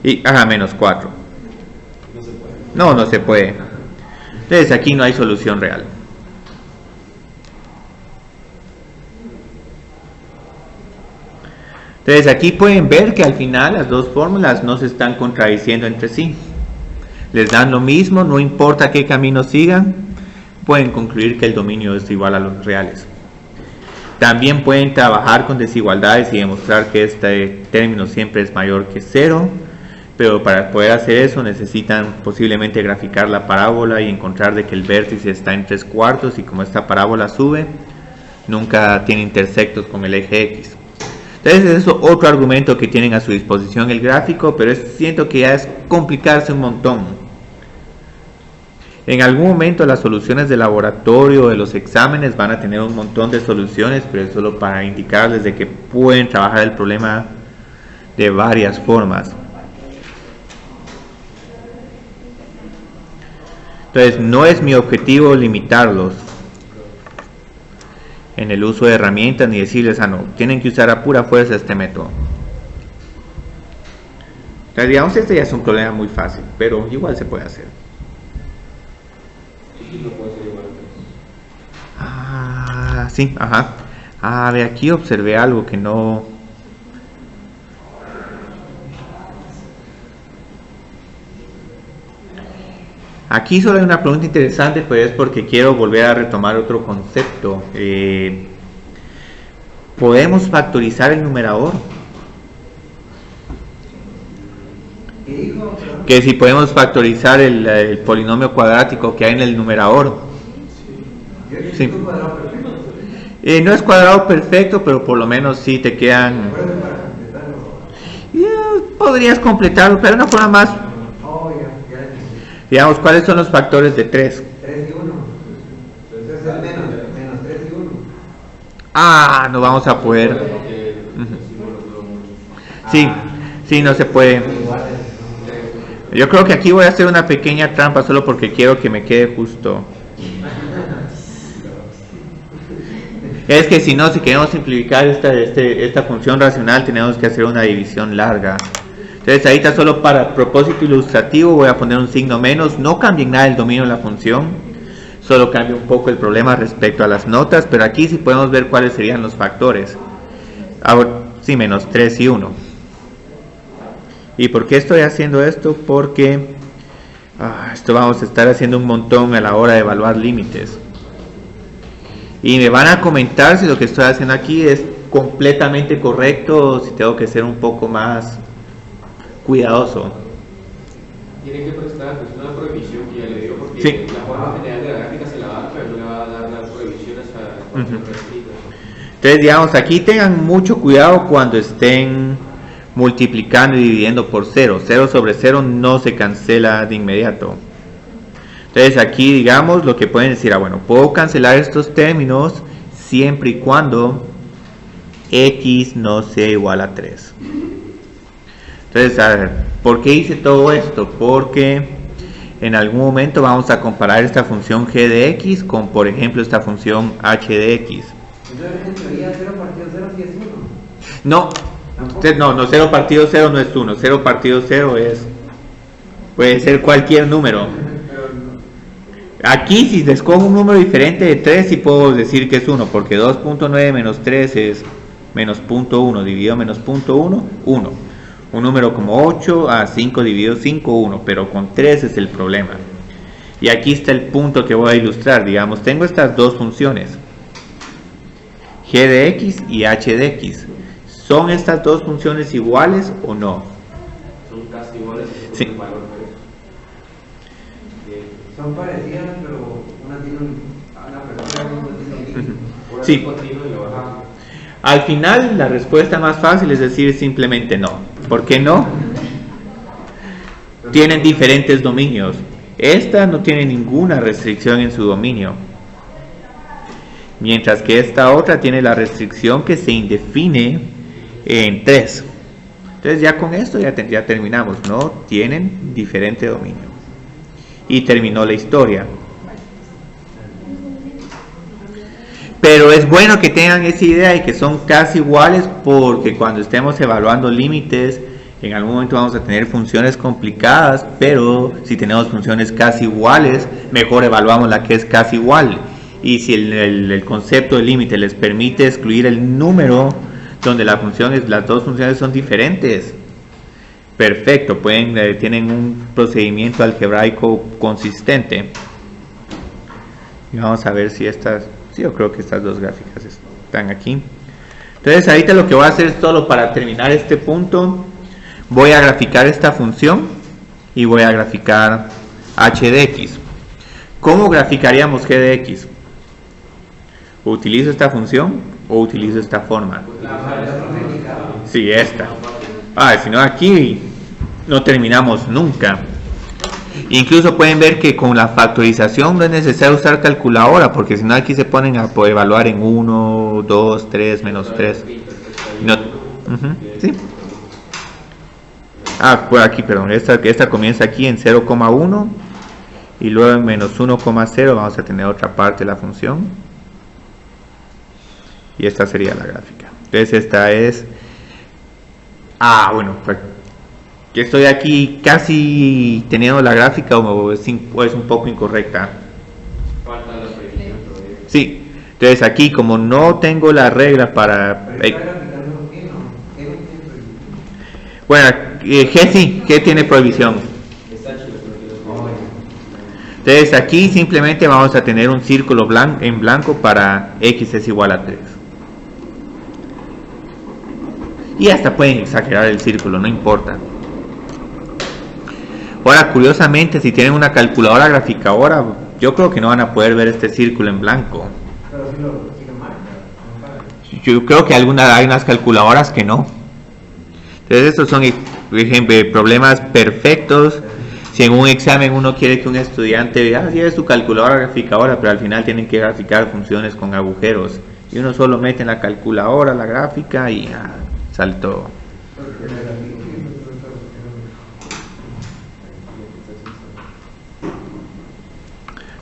y menos 4. No se puede. Entonces aquí no hay solución real. Entonces aquí pueden ver que al final las dos fórmulas no se están contradiciendo entre sí. Les dan lo mismo, no importa qué camino sigan, pueden concluir que el dominio es igual a los reales. También pueden trabajar con desigualdades y demostrar que este término siempre es mayor que 0, pero para poder hacer eso necesitan posiblemente graficar la parábola y encontrar de que el vértice está en 3/4 y como esta parábola sube, nunca tiene intersectos con el eje X. Entonces es otro argumento que tienen a su disposición el gráfico, pero siento que ya es complicarse un montón. En algún momento las soluciones de laboratorio, de los exámenes, van a tener un montón de soluciones, pero es solo para indicarles de que pueden trabajar el problema de varias formas. Entonces no es mi objetivo limitarlos en el uso de herramientas ni decirles, no, tienen que usar a pura fuerza este método. Entonces digamos, este ya es un problema muy fácil, pero igual se puede hacer. Sí, ajá. De aquí observé algo que no... Aquí solo hay una pregunta interesante, pues es porque quiero volver a retomar otro concepto. ¿Podemos factorizar el numerador? Que si podemos factorizar el polinomio cuadrático que hay en el numerador. Sí. No es cuadrado perfecto, pero por lo menos sí te quedan... podrías completarlo, pero de una forma más... Digamos, ¿cuáles son los factores de 3? 3 y 1. Entonces es menos 3 y 1. No vamos a poder. Sí, no se puede. Yo creo que aquí voy a hacer una pequeña trampa solo porque quiero que me quede justo. Es que si no, si queremos simplificar esta función racional, tenemos que hacer una división larga. Entonces ahorita solo para propósito ilustrativo voy a poner un signo menos. No cambie nada el dominio de la función, solo cambia un poco el problema respecto a las notas, pero aquí sí podemos ver cuáles serían los factores. Ahora, sí, menos 3 y 1. ¿Y por qué estoy haciendo esto? Porque esto vamos a estar haciendo un montón a la hora de evaluar límites. Y me van a comentar si lo que estoy haciendo aquí es completamente correcto o si tengo que ser un poco más cuidadoso. Tiene que prestar atención a la prohibición que ya le dio, porque Sí. la forma general de la gráfica se la va a dar, pero no le va a dar las prohibiciones a cualquier Entonces, digamos, aquí tengan mucho cuidado cuando estén multiplicando y dividiendo por 0. 0 sobre 0 no se cancela de inmediato. Entonces aquí, digamos, lo que pueden decir, bueno, puedo cancelar estos términos siempre y cuando x no sea igual a 3. Entonces, a ver, ¿por qué hice todo esto? Porque en algún momento vamos a comparar esta función g de x con, por ejemplo, esta función h de x. Entonces, en teoría, 0 partido 0 sí es 1. No, 0 partido 0 no es 1. 0 partido 0 puede ser cualquier número. Aquí, si les escojo un número diferente de 3, sí puedo decir que es 1, porque 2.9 menos 3 es menos 0.1 dividido menos 0.1, 1. Un número como 8 a 5 dividido 5, 1, pero con 3 es el problema. Y aquí está el punto que voy a ilustrar. Digamos, tengo estas dos funciones, g de x y h de x. ¿Son estas dos funciones iguales o no? Son casi iguales. Sí. Son parecidas, pero una tiene una persona y otra tiene un Sí. Al final, la respuesta más fácil es decir simplemente no. ¿Por qué no? Tienen diferentes dominios. Esta no tiene ninguna restricción en su dominio, mientras que esta otra tiene la restricción que se indefine en 3. Entonces ya con esto ya terminamos. No tienen diferente dominio. Y terminó la historia. Pero es bueno que tengan esa idea de que son casi iguales, porque cuando estemos evaluando límites, en algún momento vamos a tener funciones complicadas, pero si tenemos funciones casi iguales, mejor evaluamos la que es casi igual. Y si el concepto de límite les permite excluir el número donde las dos funciones son diferentes, perfecto, tienen un procedimiento algebraico consistente. Y vamos a ver si yo creo que estas dos gráficas están aquí. Entonces ahorita lo que voy a hacer es solo para terminar este punto, voy a graficar esta función y voy a graficar h de x. ¿Cómo graficaríamos g de x? ¿Utilizo esta función o utilizo esta forma? Sí, esta. Si no, aquí no terminamos nunca. Incluso pueden ver que con la factorización no es necesario usar calculadora, porque si no aquí se ponen a evaluar en 1, 2, 3, menos 3. No, ¿sí? Por aquí, perdón, esta comienza aquí en 0,1 y luego en menos 1,0 vamos a tener otra parte de la función. Y esta sería la gráfica. Entonces esta es... bueno, que estoy aquí casi teniendo la gráfica o es un poco incorrecta. Falta la precisión todavía. Sí, entonces aquí como no tengo la regla para... Bueno, G tiene prohibición. Entonces aquí simplemente vamos a tener un círculo en blanco para x es igual a 3. Y hasta pueden exagerar el círculo, no importa. Ahora, curiosamente, si tienen una calculadora graficadora, yo creo que no van a poder ver este círculo en blanco. Pero si lo marca. Yo creo que hay unas calculadoras que no. Entonces estos son, por ejemplo, problemas perfectos. Si en un examen uno quiere que un estudiante lleve su calculadora graficadora, pero al final tienen que graficar funciones con agujeros, y uno solo mete en la calculadora la gráfica y sale todo.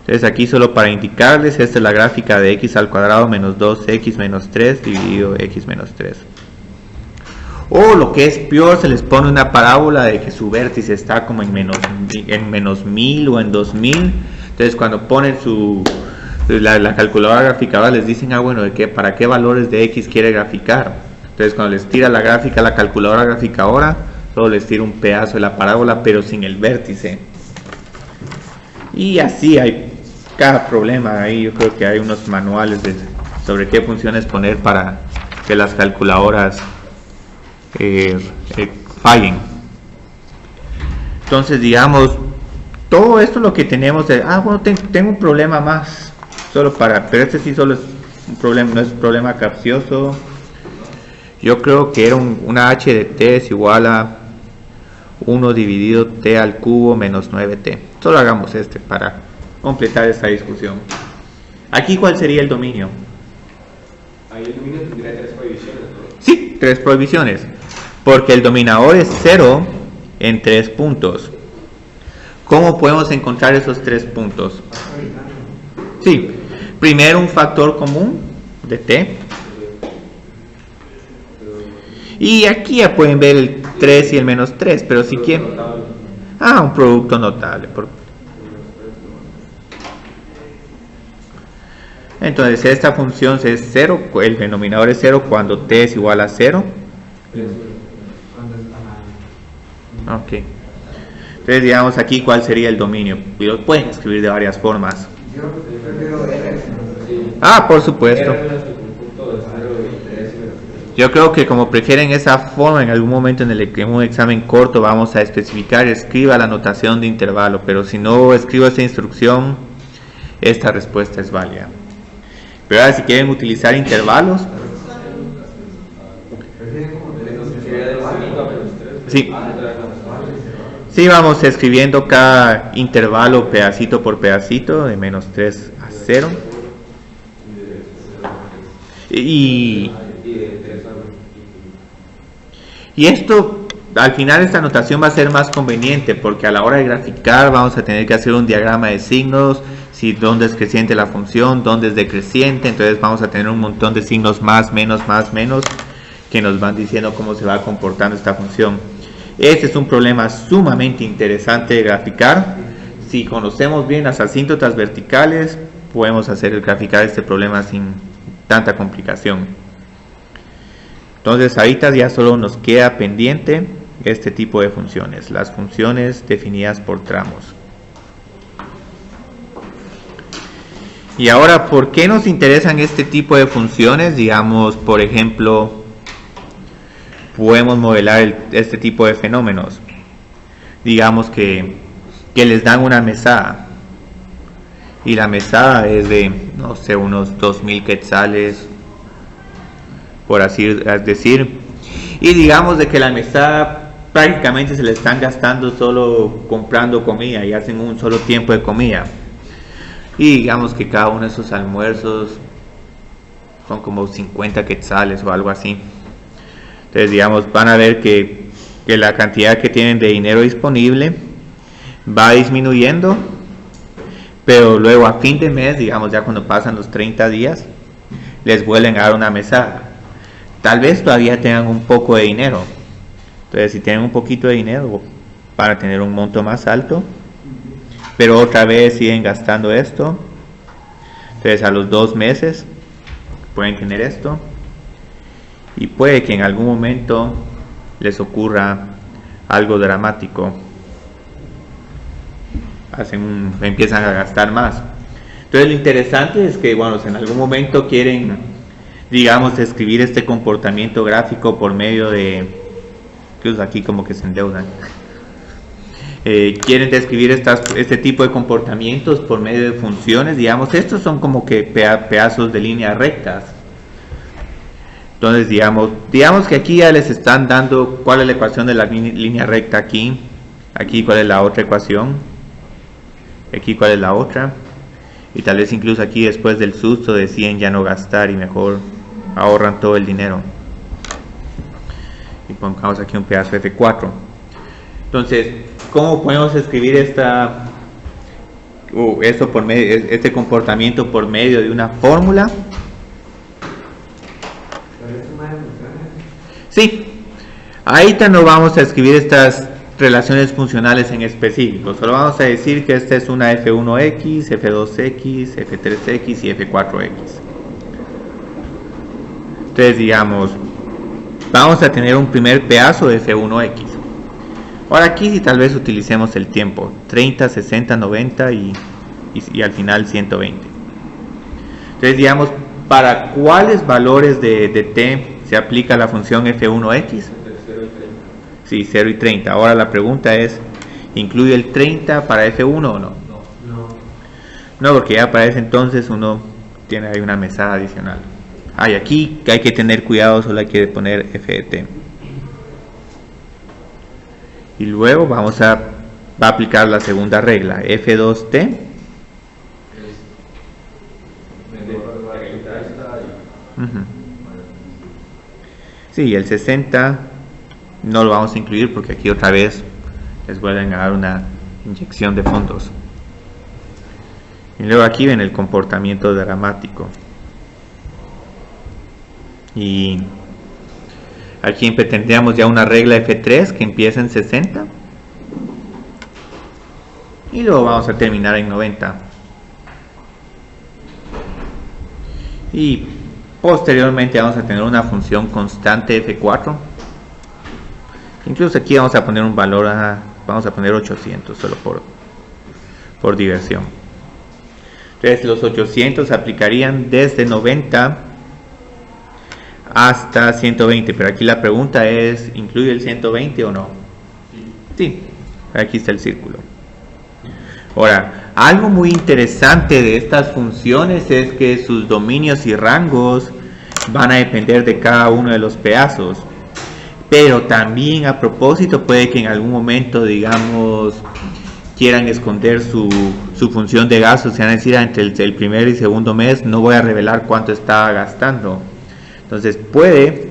Entonces aquí solo para indicarles, esta es la gráfica de x al cuadrado menos 2x menos 3 dividido x menos 3. O lo que es peor, se les pone una parábola de que su vértice está como en menos 1000 o en 2000. Entonces cuando ponen la calculadora graficadora les dicen, bueno, ¿para qué valores de x quiere graficar? Entonces cuando les tira la gráfica a la calculadora graficadora, solo les tira un pedazo de la parábola pero sin el vértice. Y así hay cada problema ahí. Yo creo que hay unos manuales sobre qué funciones poner para que las calculadoras fallen. Entonces, digamos, todo esto lo que tenemos de, bueno, tengo un problema más, pero este sí solo es un problema, no es un problema capcioso. Yo creo que era una h de t es igual a 1 dividido t al cubo menos 9t. Solo hagamos para completar esta discusión. Aquí, ¿cuál sería el dominio? Ahí el dominio tendría 3 prohibiciones, ¿no? Sí, 3 prohibiciones. Porque el dominador es 0 en 3 puntos. ¿Cómo podemos encontrar esos 3 puntos? Sí, primero un factor común de t. Y aquí ya pueden ver el 3 y el menos 3, pero si quieren... un producto notable. Entonces esta función es 0, el denominador es 0 cuando t es igual a 0. Ok. Entonces digamos aquí cuál sería el dominio. Y lo pueden escribir de varias formas. Yo prefiero R. Por supuesto. Yo creo que como prefieren esa forma, en algún momento en un examen corto vamos a especificar, escriba la notación de intervalo, pero si no escribo esta instrucción, esta respuesta es válida. Pero ahora si quieren utilizar intervalos, sí, vamos escribiendo cada intervalo pedacito por pedacito, de menos 3 a 0. Y esto, al final esta notación va a ser más conveniente porque a la hora de graficar vamos a tener que hacer un diagrama de signos, si dónde es creciente la función, dónde es decreciente, entonces vamos a tener un montón de signos más, menos, que nos van diciendo cómo se va comportando esta función. Este es un problema sumamente interesante de graficar. Si conocemos bien las asíntotas verticales, podemos graficar este problema sin tanta complicación. Entonces ahorita ya solo nos queda pendiente este tipo de funciones, las funciones definidas por tramos. Y ahora, ¿por qué nos interesan este tipo de funciones? Digamos, por ejemplo, podemos modelar este tipo de fenómenos. Digamos que les dan una mesada y la mesada es de, no sé, unos 2000 quetzales, por así decir, y digamos de que la mesada prácticamente se le están gastando solo comprando comida y hacen un solo tiempo de comida, y digamos que cada uno de esos almuerzos son como 50 quetzales o algo así. Entonces digamos, van a ver que la cantidad que tienen de dinero disponible va disminuyendo, pero luego a fin de mes, digamos ya cuando pasan los 30 días, les vuelven a dar una mesada. Tal vez todavía tengan un poco de dinero, entonces si tienen un poquito de dinero van a tener un monto más alto, pero otra vez siguen gastando esto. Entonces a los 2 meses pueden tener esto, y puede que en algún momento les ocurra algo dramático, empiezan a gastar más. Entonces lo interesante es que, bueno, si en algún momento quieren, digamos, describir este comportamiento gráfico por medio de, incluso aquí como que se endeudan, quieren describir este tipo de comportamientos por medio de funciones, digamos, estos son como que pedazos de líneas rectas. Entonces digamos que aquí ya les están dando cuál es la ecuación de la línea recta aquí cuál es la otra ecuación, aquí cuál es la otra, y tal vez incluso aquí después del susto deciden ya no gastar y mejor ahorran todo el dinero. Y pongamos aquí un pedazo F4. Entonces, ¿cómo podemos escribir este comportamiento por medio de una fórmula? Sí, ahorita no vamos a escribir estas relaciones funcionales en específico, solo vamos a decir que esta es una F1x, F2x, F3x y F4x. Entonces digamos, vamos a tener un primer pedazo de F1x. Ahora aquí si tal vez utilicemos el tiempo, 30, 60, 90 y al final 120. Entonces digamos, ¿para cuáles valores de t se aplica la función F1x? Sí, 0 y 30. Ahora la pregunta es, ¿incluye el 30 para F1 o no? No, porque ya para ese entonces uno tiene ahí una mesada adicional. Aquí hay que tener cuidado, solo hay que poner f de t. Y luego va a aplicar la segunda regla, f2t. Sí, el 60 no lo vamos a incluir porque aquí otra vez les vuelven a dar una inyección de fondos. Y luego aquí ven el comportamiento dramático. Y aquí tendríamos ya una regla F3 que empieza en 60. Y luego vamos a terminar en 90. Y posteriormente vamos a tener una función constante F4. Incluso aquí vamos a poner un valor, vamos a poner 800 solo por diversión. Entonces los 800 se aplicarían desde 90 hasta 120, pero aquí la pregunta es, ¿incluye el 120 o no? Sí, aquí está el círculo. Ahora, algo muy interesante de estas funciones es que sus dominios y rangos van a depender de cada uno de los pedazos. Pero también, a propósito, puede que en algún momento, digamos, quieran esconder su función de gasto, o sea, decir, entre el primer y segundo mes no voy a revelar cuánto estaba gastando. Entonces puede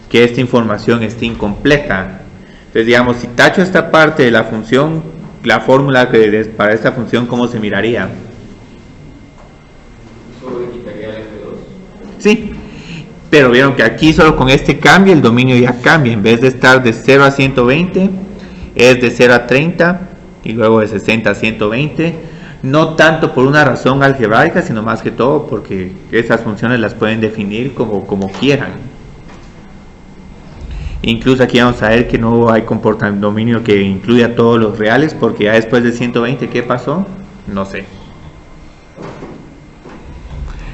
que esta información esté incompleta. Entonces, digamos, si tacho esta parte de la función, la fórmula para esta función, ¿cómo se miraría? ¿Solo le quitaría el F2? Sí, pero vieron que aquí solo con este cambio el dominio ya cambia. En vez de estar de 0 a 120, es de 0 a 30 y luego de 60 a 120. No tanto por una razón algebraica, sino más que todo porque esas funciones las pueden definir como quieran. Incluso aquí vamos a ver que no hay comportamiento dominio que incluya a todos los reales, porque ya después de 120, ¿qué pasó? No sé.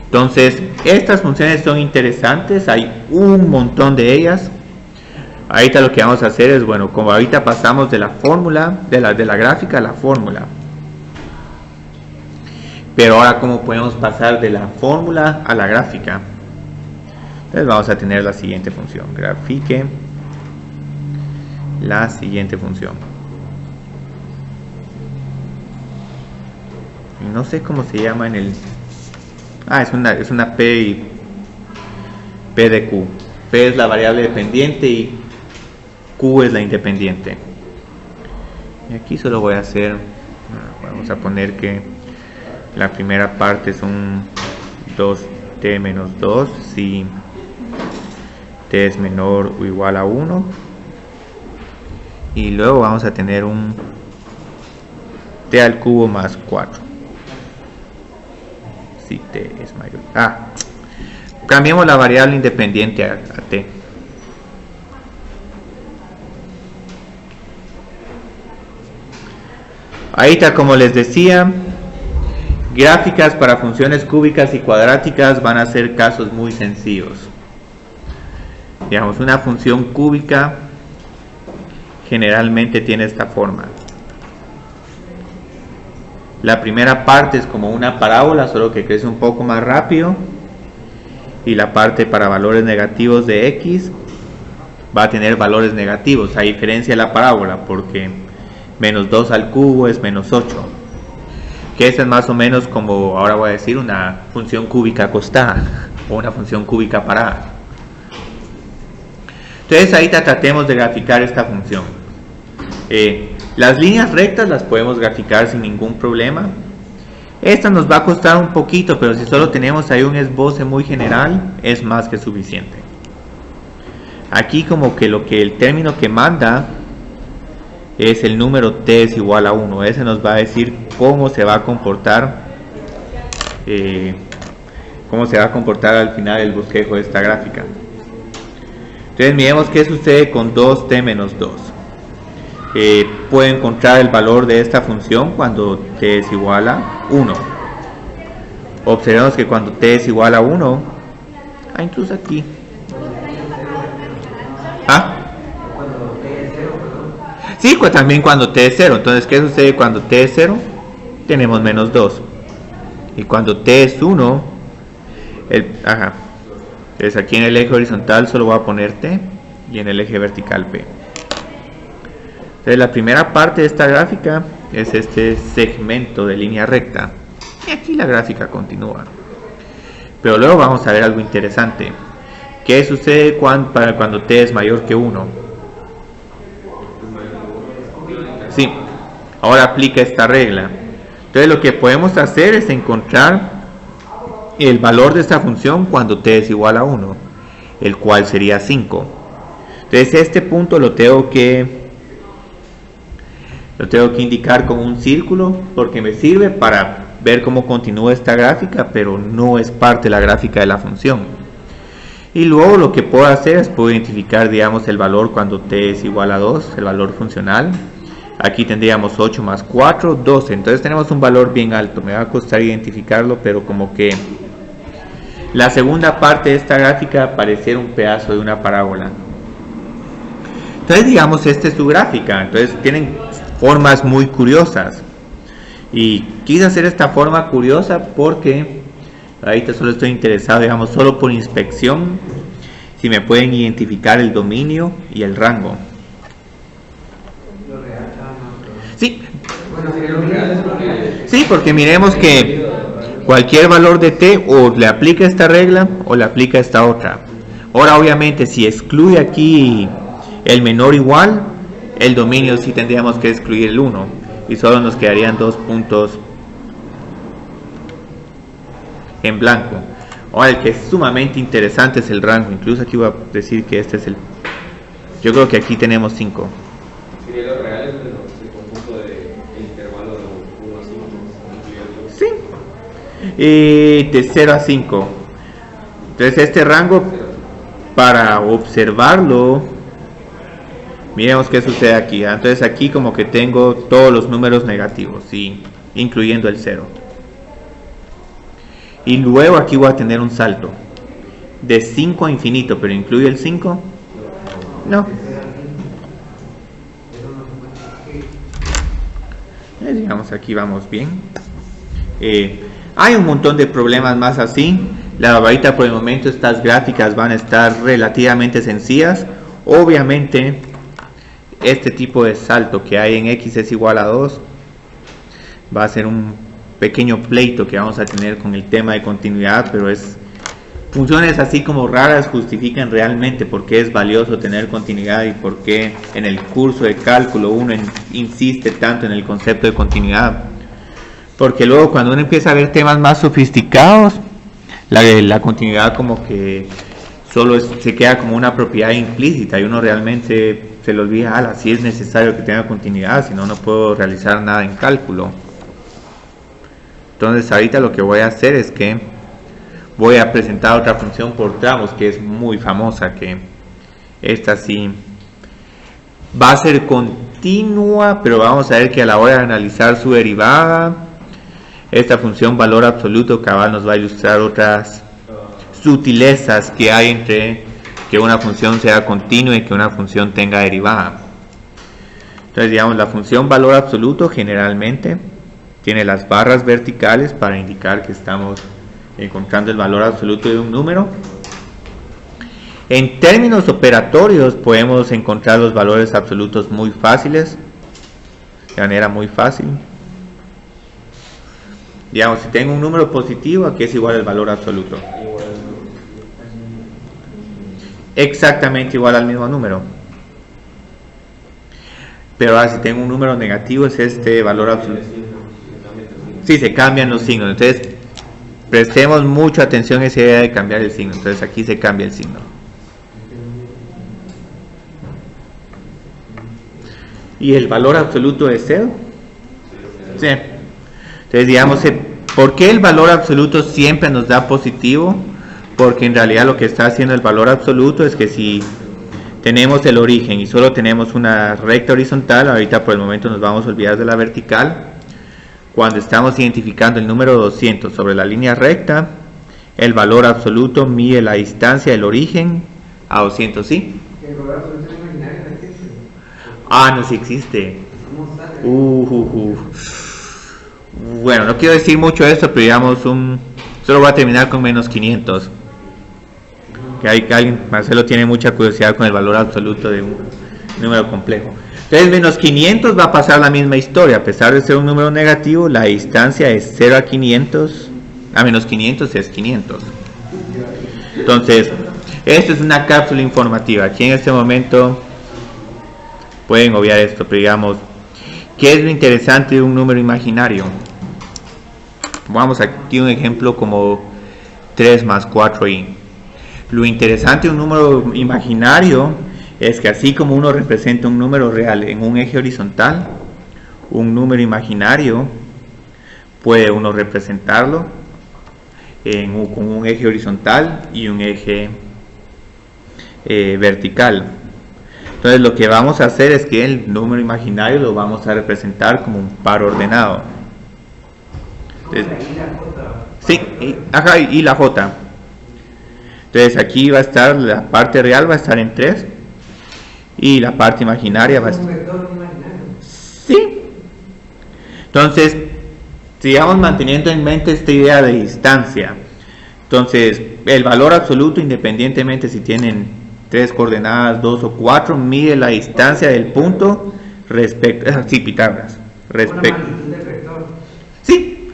Entonces, estas funciones son interesantes, hay un montón de ellas. Ahorita lo que vamos a hacer es, bueno, como ahorita pasamos de la fórmula, de la gráfica a la fórmula. Pero ahora, ¿cómo podemos pasar de la fórmula a la gráfica? Entonces vamos a tener la siguiente función, grafique la siguiente función. Y no sé cómo se llama en el... es una P de Q. P es la variable dependiente y Q es la independiente. Y aquí solo voy a hacer... vamos a poner que la primera parte es un 2t menos 2 si t es menor o igual a 1. Y luego vamos a tener un t al cubo más 4 si t es mayor. Cambiamos la variable independiente a t. Ahí está, como les decía, gráficas para funciones cúbicas y cuadráticas van a ser casos muy sencillos. Digamos, una función cúbica generalmente tiene esta forma. La primera parte es como una parábola, solo que crece un poco más rápido. Y la parte para valores negativos de x va a tener valores negativos, a diferencia de la parábola, porque menos 2 al cubo es menos 8. Que esa es más o menos como, ahora voy a decir, una función cúbica acostada o una función cúbica parada. Entonces ahí tratemos de graficar esta función. Las líneas rectas las podemos graficar sin ningún problema. Esta nos va a costar un poquito, pero si solo tenemos ahí un esboce muy general, es más que suficiente. Aquí como que el término que manda es el número t es igual a 1. Ese nos va a decir cómo se va a comportar al final el bosquejo de esta gráfica. Entonces miremos qué sucede con 2t menos 2. Puedo encontrar el valor de esta función cuando t es igual a 1. Observemos que cuando t es igual a 1, incluso aquí. Cuando t es 0, perdón. Sí, también cuando t es 0. Entonces, ¿qué sucede cuando t es 0? Tenemos menos 2. Y cuando t es 1, Entonces aquí en el eje horizontal solo voy a poner T y en el eje vertical P. Entonces la primera parte de esta gráfica es este segmento de línea recta. Y aquí la gráfica continúa. Pero luego vamos a ver algo interesante. ¿Qué sucede cuando T es mayor que 1? Sí, ahora aplica esta regla. Entonces lo que podemos hacer es encontrar el valor de esta función cuando T es igual a 1, el cual sería 5. Entonces este punto lo tengo que indicar con un círculo porque me sirve para ver cómo continúa esta gráfica, pero no es parte de la gráfica de la función. Y luego lo que puedo hacer es puedo identificar, digamos, el valor cuando T es igual a 2, el valor funcional. Aquí tendríamos 8 más 4, 12. Entonces tenemos un valor bien alto. Me va a costar identificarlo, pero como que la segunda parte de esta gráfica pareciera un pedazo de una parábola. Entonces digamos, esta es su gráfica. Entonces tienen formas muy curiosas. Y quise hacer esta forma curiosa porque ahorita solo estoy interesado, digamos, solo por inspección, si me pueden identificar el dominio y el rango. Sí. Sí, porque miremos que cualquier valor de T o le aplica esta regla o le aplica esta otra. Ahora obviamente si excluye aquí el menor igual, el dominio sí tendríamos que excluir el 1 y solo nos quedarían 2 puntos en blanco. Ahora el que es sumamente interesante es el rango. Incluso aquí voy a decir que este es el... Yo creo que aquí tenemos 5. Sería lo real es el conjunto de intervalo de 1 a 5. Sí. Y de 0 a 5. Entonces este rango, para observarlo, miremos qué sucede aquí. Entonces aquí como que tengo todos los números negativos, ¿sí? Incluyendo el 0. Y luego aquí voy a tener un salto de 5 a infinito, pero ¿incluye el 5? No. Digamos, aquí vamos bien. Hay un montón de problemas más así. Ahorita por el momento estas gráficas van a estar relativamente sencillas. Obviamente este tipo de salto que hay en X es igual a 2 va a ser un pequeño pleito que vamos a tener con el tema de continuidad, pero funciones así como raras justifican realmente por qué es valioso tener continuidad y por qué en el curso de cálculo uno insiste tanto en el concepto de continuidad, porque luego cuando uno empieza a ver temas más sofisticados, la continuidad como que solo se queda como una propiedad implícita y uno realmente se le olvida, si es necesario que tenga continuidad, si no, no puedo realizar nada en cálculo. Entonces ahorita lo que voy a hacer es que voy a presentar otra función por tramos que es muy famosa, que esta sí va a ser continua, pero vamos a ver que a la hora de analizar su derivada, esta función valor absoluto cabal nos va a ilustrar otras sutilezas que hay entre que una función sea continua y que una función tenga derivada. Entonces digamos, la función valor absoluto generalmente tiene las barras verticales para indicar que estamos encontrando el valor absoluto de un número. En términos operatorios podemos encontrar los valores absolutos muy fáciles, de manera muy fácil. Digamos, si tengo un número positivo, aquí es igual al valor absoluto. Exactamente igual al mismo número. Pero ahora si tengo un número negativo es este valor absoluto. Sí, se cambian los signos. Entonces prestemos mucha atención a esa idea de cambiar el signo. Entonces aquí se cambia el signo. ¿Y el valor absoluto es 0? Sí. Entonces digamos, ¿por qué el valor absoluto siempre nos da positivo? Porque en realidad lo que está haciendo el valor absoluto es que si tenemos el origen y solo tenemos una recta horizontal, ahorita por el momento nos vamos a olvidar de la vertical. Cuando estamos identificando el número 200 sobre la línea recta, el valor absoluto mide la distancia del origen a 200, ¿sí? El valor absoluto es imaginario, no existe. No, sí existe. Bueno, no quiero decir mucho de esto, pero digamos solo voy a terminar con menos 500. Marcelo tiene mucha curiosidad con el valor absoluto de un número complejo. Entonces menos 500 va a pasar la misma historia. A pesar de ser un número negativo, la distancia es 0 a 500. A menos 500 es 500. Entonces, esto es una cápsula informativa. Aquí en este momento pueden obviar esto, pero digamos, ¿qué es lo interesante de un número imaginario? Vamos aquí un ejemplo como 3 más 4i. Lo interesante de un número imaginario es que así como uno representa un número real en un eje horizontal, un número imaginario puede uno representarlo con un eje horizontal y un eje vertical. Entonces lo que vamos a hacer es que el número imaginario lo vamos a representar como un par ordenado. Sí, y la J. Entonces aquí va a estar, la parte real va a estar en 3 y la parte imaginaria va a estar... Sí. Entonces, sigamos manteniendo en mente esta idea de distancia. Entonces, el valor absoluto, independientemente si tienen 3 coordenadas, 2 o 4, mide la distancia del punto respecto... Sí, Pitágoras. Sí.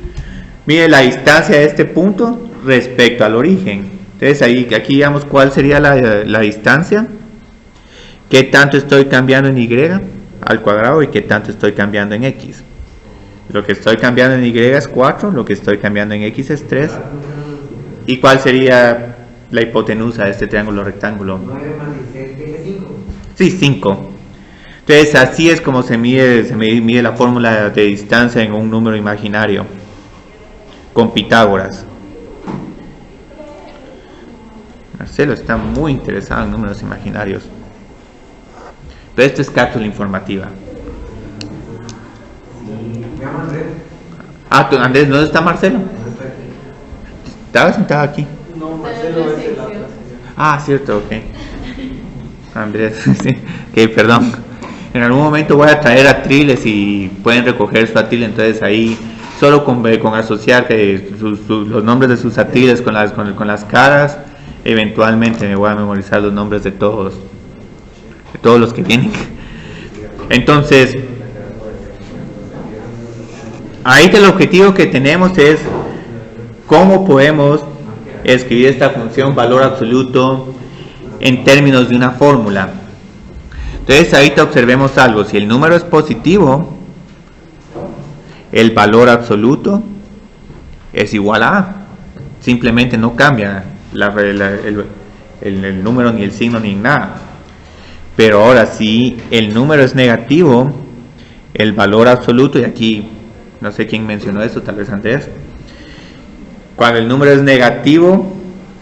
Mide la distancia de este punto respecto al origen. Entonces, aquí digamos cuál sería la distancia. ¿Qué tanto estoy cambiando en y al cuadrado y qué tanto estoy cambiando en x? Lo que estoy cambiando en y es 4, lo que estoy cambiando en x es 3. ¿Y cuál sería la hipotenusa de este triángulo rectángulo? 9 más 16, 5. Sí, 5. Entonces así es como se mide la fórmula de distancia en un número imaginario con Pitágoras. Marcelo está muy interesado en números imaginarios. Pero esto es cápsula informativa. Me llamo Andrés. Andrés, ¿dónde está Marcelo? Estaba sentado aquí. No, Marcelo es el Atlas. Cierto, ok. Andrés, sí. Ok, perdón. En algún momento voy a traer atriles y pueden recoger su atril, entonces ahí solo con asociar los nombres de sus atriles con las caras, eventualmente me voy a memorizar los nombres de todos los que vienen. Entonces, ahí el objetivo que tenemos es cómo podemos escribir esta función valor absoluto en términos de una fórmula. Entonces ahorita observemos algo. Si el número es positivo, el valor absoluto es igual a A. Simplemente no cambia el número, ni el signo, ni nada. Pero ahora si el número es negativo, el valor absoluto, y aquí no sé quién mencionó esto, tal vez Andrés, cuando el número es negativo,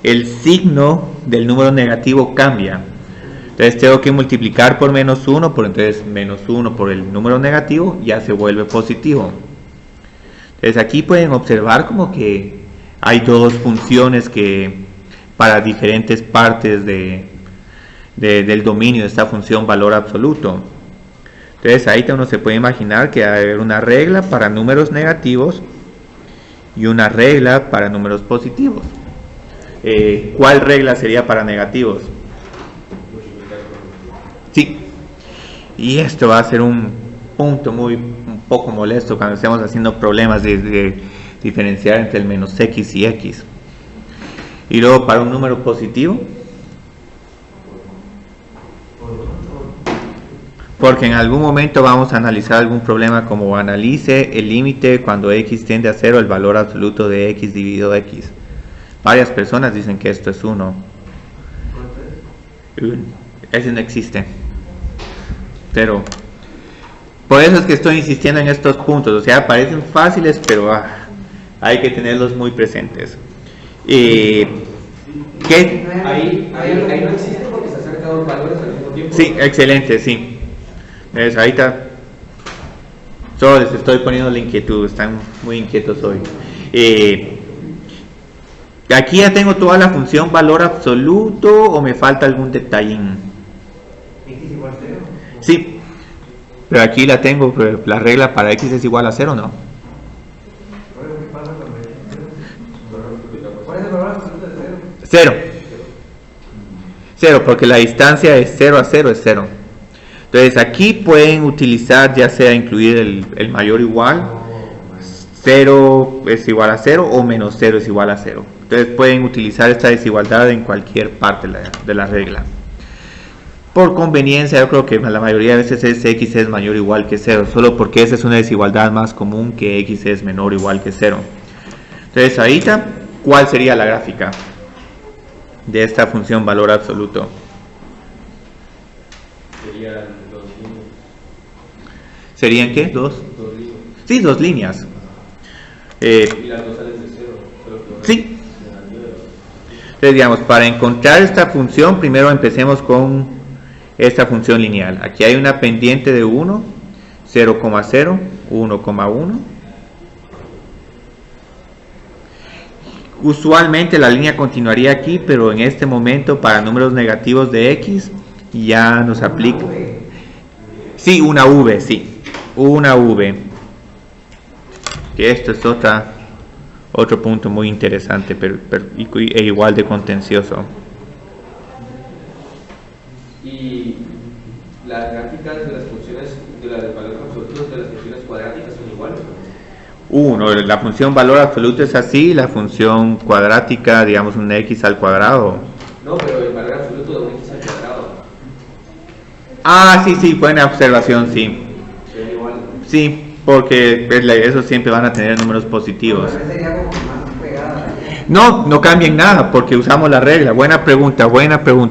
el signo del número negativo cambia. Entonces tengo que multiplicar por menos 1, entonces menos 1 por el número negativo ya se vuelve positivo. Entonces aquí pueden observar como que hay dos funciones que para diferentes partes del dominio de esta función valor absoluto. Entonces ahí uno se puede imaginar que va a haber una regla para números negativos y una regla para números positivos. ¿Cuál regla sería para negativos? Sí. Y esto va a ser un punto un poco molesto cuando estemos haciendo problemas de diferenciar entre el menos x y x. Y luego para un número positivo, porque en algún momento vamos a analizar algún problema como analice el límite cuando x tiende a 0, el valor absoluto de x dividido x. Varias personas dicen que esto es 1. Ese no existe. Pero por eso es que estoy insistiendo en estos puntos. O sea, parecen fáciles, pero hay que tenerlos muy presentes. ¿Qué? Ahí no existe porque se acercan dos valores al mismo tiempo. Sí, excelente, sí. Ahí está. Solo les estoy poniendo la inquietud, están muy inquietos hoy. Aquí ya tengo toda la función valor absoluto, o me falta algún detallín. ¿X igual a 0? Sí, pero aquí la tengo, la regla para x es igual a 0, ¿no? ¿Qué pasa cuando X es 0? ¿Cuál es el valor absoluto de 0? 0. 0, porque la distancia de 0 a 0 es 0. Entonces aquí pueden utilizar ya sea incluir el mayor o igual, 0 es igual a 0 o menos 0 es igual a 0. Entonces pueden utilizar esta desigualdad en cualquier parte de la regla. Por conveniencia, yo creo que la mayoría de veces es x es mayor o igual que 0, solo porque esa es una desigualdad más común que x es menor o igual que 0. Entonces ahorita, ¿cuál sería la gráfica de esta función valor absoluto? Serían dos líneas. ¿Serían qué? ¿Dos? Dos líneas. Sí, dos líneas. Y las dos salen de cero. Sí. Entonces, digamos, para encontrar esta función, primero empecemos con esta función lineal. Aquí hay una pendiente de 1, 0,0, 1,1. Usualmente la línea continuaría aquí, pero en este momento para números negativos de x ya nos aplica. Sí, una v, sí. Una v. Que esto es otro punto muy interesante, pero e igual de contencioso. Y las gráficas de las funciones de los valores absolutos de las funciones cuadráticas son iguales. No, la función valor absoluto es así, la función cuadrática, digamos un x al cuadrado. No, pero el valor absoluto de un x al cuadrado. Ah, sí, buena observación, sí. Son iguales. Sí, porque esos siempre van a tener números positivos. Sería como más pegada. No cambian nada porque usamos la regla. Buena pregunta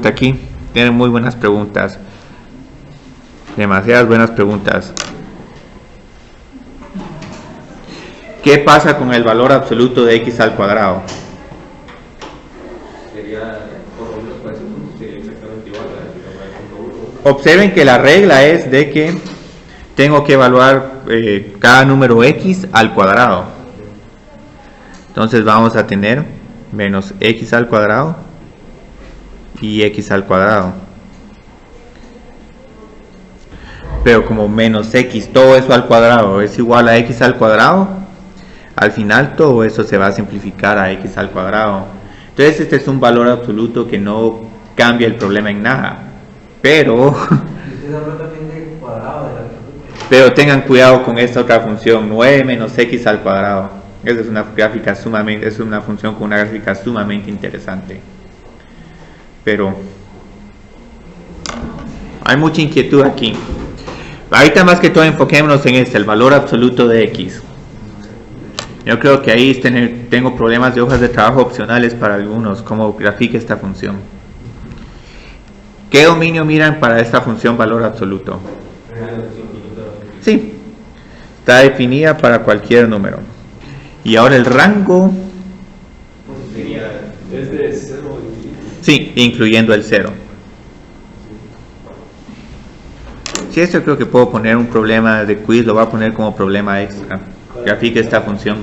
aquí. Tienen muy buenas preguntas. Demasiadas buenas preguntas. ¿Qué pasa con el valor absoluto de x al cuadrado? Sería, por lo menos para ese punto, sería exactamente igual a la. Observen que la regla es de que tengo que evaluar cada número x al cuadrado. Entonces vamos a tener menos x al cuadrado y x al cuadrado. Pero como menos x, todo eso al cuadrado es igual a x al cuadrado, al final todo eso se va a simplificar a x al cuadrado. Entonces este es un valor absoluto que no cambia el problema en nada. Pero Usted habló también de cuadrado de la absoluto. Pero tengan cuidado con esta otra función, 9 menos x al cuadrado. Esa es una gráfica sumamente, es una función con una gráfica sumamente interesante. Pero hay mucha inquietud aquí. Ahorita más que todo enfoquémonos en el valor absoluto de x. Yo creo que ahí tengo problemas de hojas de trabajo opcionales para algunos, cómo grafique esta función. ¿Qué dominio miran para esta función valor absoluto? Sí, está definida para cualquier número. Y ahora el rango, Es de 0 a infinito. sí, incluyendo el 0. Si esto creo que puedo poner un problema de quiz, lo voy a poner como problema extra. Grafique esta función.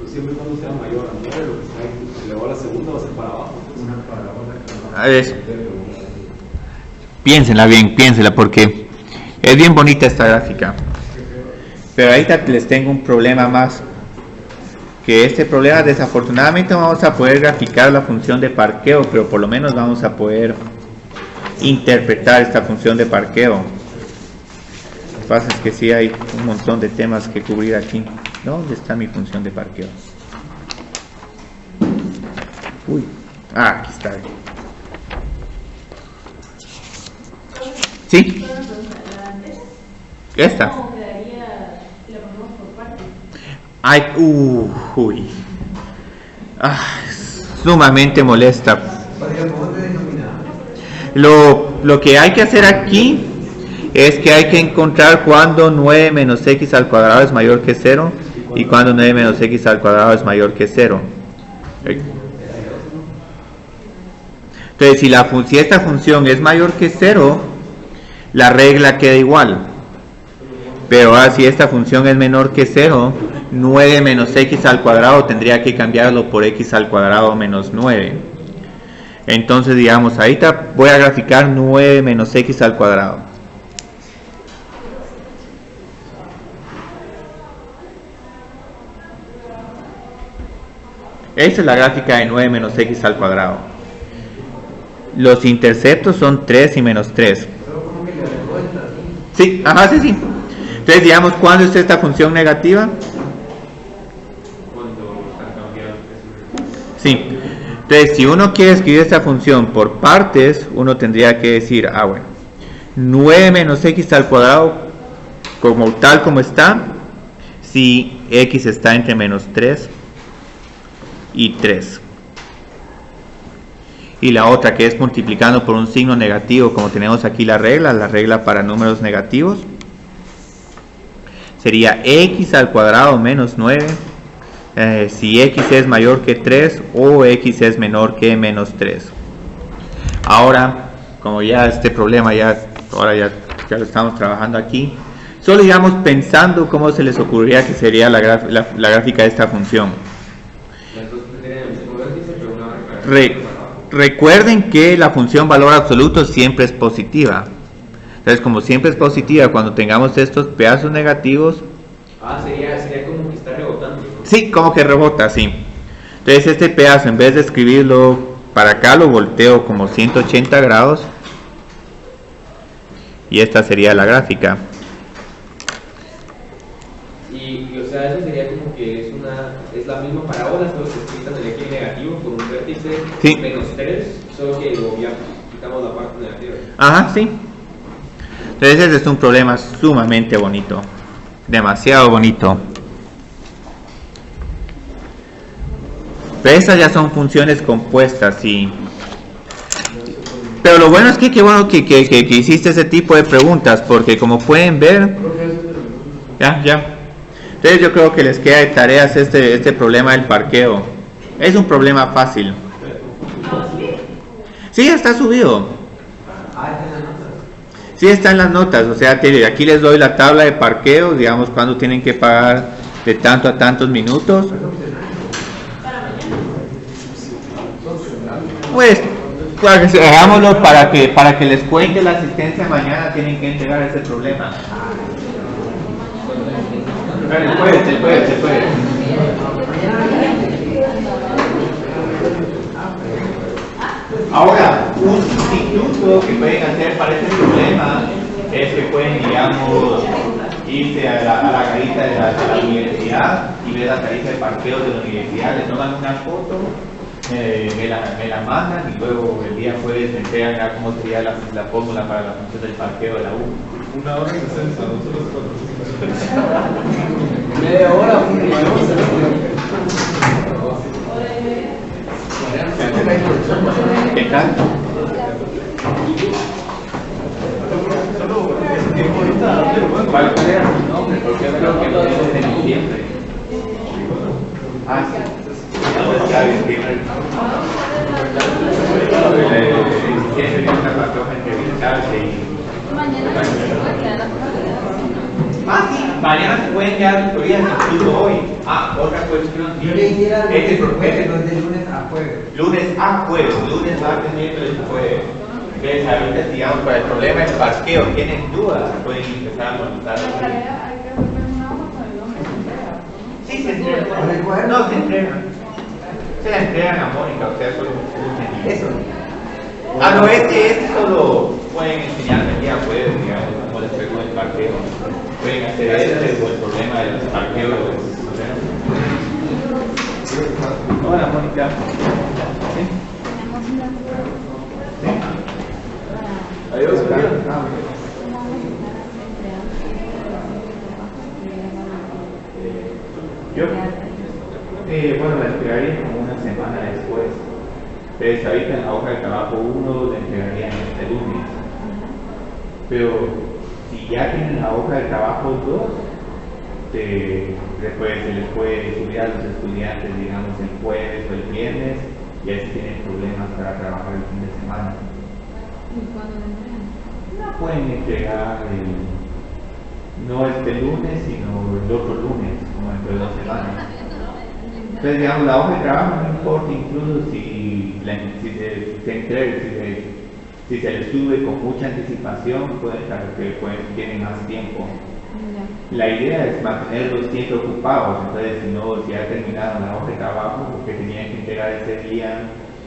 Siempre cuando sea mayor a 9, lo que está elevado a la segunda va a ser para abajo. Una parábola. A ver, piénsenla porque es bien bonita esta gráfica. Pero ahorita les tengo un problema más. Que este problema desafortunadamente no vamos a poder graficar la función de parqueo, pero por lo menos vamos a poder interpretar esta función de parqueo. Lo que pasa es que sí hay un montón de temas que cubrir aquí. ¿Dónde está mi función de parqueo? Uy, aquí está. ¿Sí? ¿Esta? ¿Cómo quedaría si la ponemos por partes? Ay, uy. Es sumamente molesta. ¿Cómo te denominaba? Lo que hay que hacer aquí es que hay que encontrar cuando 9 menos x al cuadrado es mayor que 0 y cuando 9 menos x al cuadrado es mayor que 0. Entonces, si esta función es mayor que 0, la regla queda igual. Pero ahora si esta función es menor que 0, 9 menos x al cuadrado tendría que cambiarlo por x al cuadrado menos 9. Entonces digamos, ahorita voy a graficar 9 menos x al cuadrado. Esta es la gráfica de 9 menos x al cuadrado. Los interceptos son 3 y menos 3. Pero como que le recuenta, Sí, ajá, sí, sí. Entonces, digamos, ¿cuándo es esta función negativa? Cuando están cambiando. Sí. Entonces, si uno quiere escribir esta función por partes, uno tendría que decir, bueno, 9 menos x al cuadrado, como tal como está, si x está entre menos 3 y 3. Y la otra que es multiplicando por un signo negativo, como tenemos aquí la regla para números negativos, sería x al cuadrado menos 9, si x es mayor que 3 o x es menor que menos 3. Ahora, como ya este problema ahora ya lo estamos trabajando aquí, solo digamos pensando cómo se les ocurriría que sería la gráfica de esta función. Las dos tendrían el mismo vértice, pero una recta. Recuerden que la función valor absoluto siempre es positiva. Entonces, como siempre es positiva, cuando tengamos estos pedazos negativos, Sería como que está rebotando. sí, como que rebota, sí. Entonces, este pedazo, en vez de escribirlo para acá, lo volteo como 180 grados. Y esta sería la gráfica. Y o sea, eso sería como que es la misma parábola, solo que escrita en el eje negativo con un vértice Sí. menos 3, solo que luego ya quitamos la parte negativa. Ajá, sí. Entonces, este es un problema sumamente bonito. Demasiado bonito. Pero estas ya son funciones compuestas y... Pero lo bueno es que qué bueno que hiciste ese tipo de preguntas, porque como pueden ver... Ya. Entonces yo creo que les queda de tareas este problema del parqueo. Es un problema fácil. Sí, está subido. está en las notas. Sí, está en las notas. O sea, aquí les doy la tabla de parqueo, digamos, cuando tienen que pagar de tanto a tantos minutos. Pues, hagámoslo para que les cuente la asistencia mañana, tienen que entregar ese problema. Se puede. Ahora, un sustituto que pueden hacer para este problema es que pueden, digamos, irse a la garita de la universidad y ver la tarifa de parqueo de la universidad, les toman una foto, me la mandan y luego el día jueves me entregan ya cómo sería la fórmula para la función del parqueo de la U. 1 hora y 60, nosotros 4. Media hora, ¿Qué tal? ¿Cuál era su nombre? Porque yo creo que no es de diciembre. Ah, sí. Entonces ya diciembre. Diciembre viene una patroja entrevistarse y... Mañana se pueden quedar tutorías, incluso hoy. Otra cuestión. Yo le hiciera Este de lunes a jueves. lunes a jueves, lunes, martes, miércoles y jueves. Entonces, ahorita, digamos, para el problema del parqueo, ¿tienen dudas? Pueden empezar a montar. Sí, se entrega. No, se entrega. Se la entregan a Mónica, o sea, solo usen. Eso. No, este solo pueden enseñarme el día jueves, digamos, cómo les pego el parqueo. Pueden hacer o el problema del parqueo. Hola, Mónica. ¿Sí? Adiós, Yo, bueno, la entregaría como una semana después. Entonces, ahorita en la hoja de trabajo 1 la entregarían este lunes. Pero si ya tienen la hoja de trabajo 2, después se les puede subir a los estudiantes, digamos, el jueves o el viernes, y así tienen problemas para trabajar el fin de semana. ¿Y cuándo lo entregan? No pueden entregar no este lunes, sino el otro lunes, como dentro de 2 semanas. Entonces, digamos, la hoja de trabajo no importa, incluso si se les sube con mucha anticipación, tienen más tiempo. La idea es mantenerlos siempre ocupados, entonces si ya terminaron la hoja de trabajo, porque tenían que entregar ese día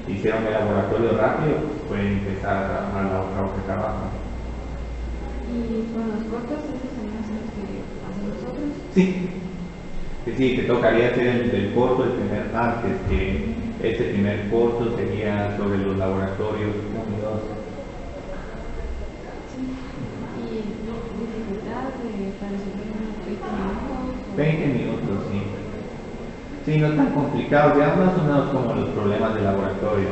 hicieron el laboratorio rápido, pueden empezar a trabajar la otra hoja de trabajo. Y con los cortos, esos también son los que hacen los otros. Sí. Sí, te tocaría hacer el corto el primer martes, que este primer corto sería sobre los laboratorios 1 y 2. Sí. Y dificultad para resolver unos 20 minutos. 20 minutos, sí. Sí, no tan complicados, ya más o menos como los problemas de laboratorio.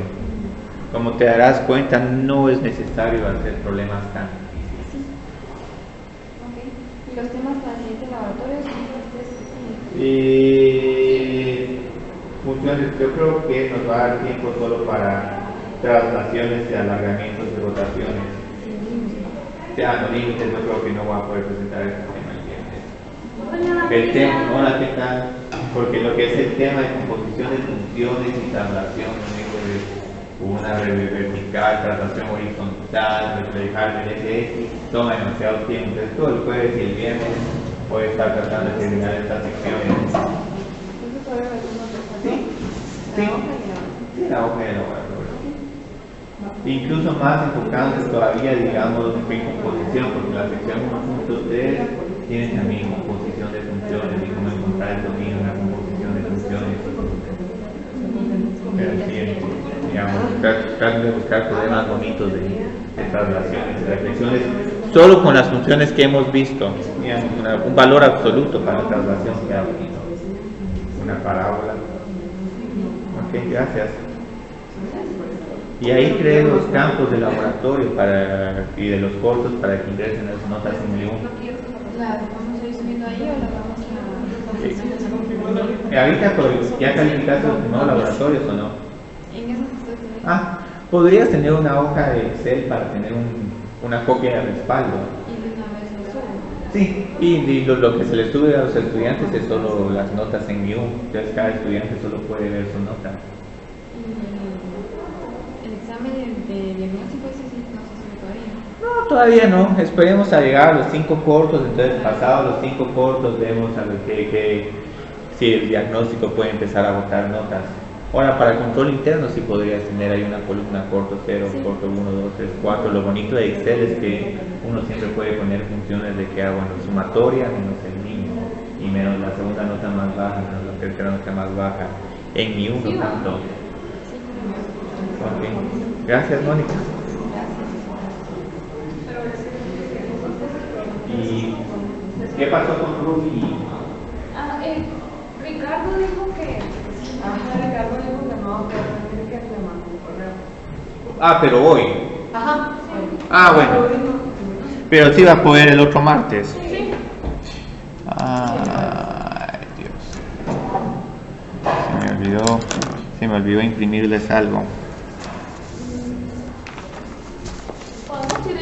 Como te darás cuenta, no es necesario hacer problemas tan difíciles. Sí. Ok. ¿Y los temas para el siguiente laboratorio son los tres? Funciones, yo creo que nos va a dar tiempo solo para traslaciones y alargamientos de rotaciones. Ya, no límites, yo creo que no voy a poder presentar este tema el viernes. El tema, hola, ¿qué tal? Porque lo que es el tema de composición de funciones y traslación, una vertical, traslación horizontal, reflejar el SX, toma demasiado tiempo. Entonces todo el jueves y el viernes voy a estar tratando de terminar estas secciones. Sí, la hoja de laboratorio. Incluso más enfocados todavía, digamos, en composición, porque la sección 1.3 tiene también composición de funciones y cómo encontrar el dominio de una composición de funciones. Pero sí, digamos, tratar de buscar problemas bonitos de traslaciones, de reflexiones, solo con las funciones que hemos visto, digamos, un valor absoluto para la traslación que ha venido. Una parábola. Ok, gracias. Y ahí creé los campos de laboratorio y de los cortos para que ingresen las notas en el 1. ¿Las vamos a ir subiendo ahí o las vamos a...? Ahorita ya calificaste los primeros laboratorios o no. En esos estoy Podrías tener una hoja de Excel para tener una copia de respaldo. y de una vez lo subo. Sí, y lo que se les sube a los estudiantes es solo las notas en Mi 1. Entonces cada estudiante solo puede ver su nota. Y el examen de diagnóstico ese sí no se sube todavía. No, todavía no. Esperemos a llegar a los 5 cortos. Entonces, pasados los 5 cortos, vemos a ver si el diagnóstico puede empezar a botar notas. Ahora, para el control interno sí podrías tener ahí una columna corto 0, Sí. corto 1, 2, 3, 4. Lo bonito de Excel es que uno siempre puede poner funciones de que bueno, sumatoria menos el mínimo y menos la segunda nota más baja, menos la tercera nota más baja. En Mi 1 tanto. Ok. Gracias, Mónica. ¿Y qué pasó con Ruby? Ricardo dijo que no, pero tiene que le mandó un correo. Pero hoy. Ajá. Bueno. Pero sí va a poder el otro martes. Sí. Ay, Dios. Se me olvidó imprimirles algo. Podemos ir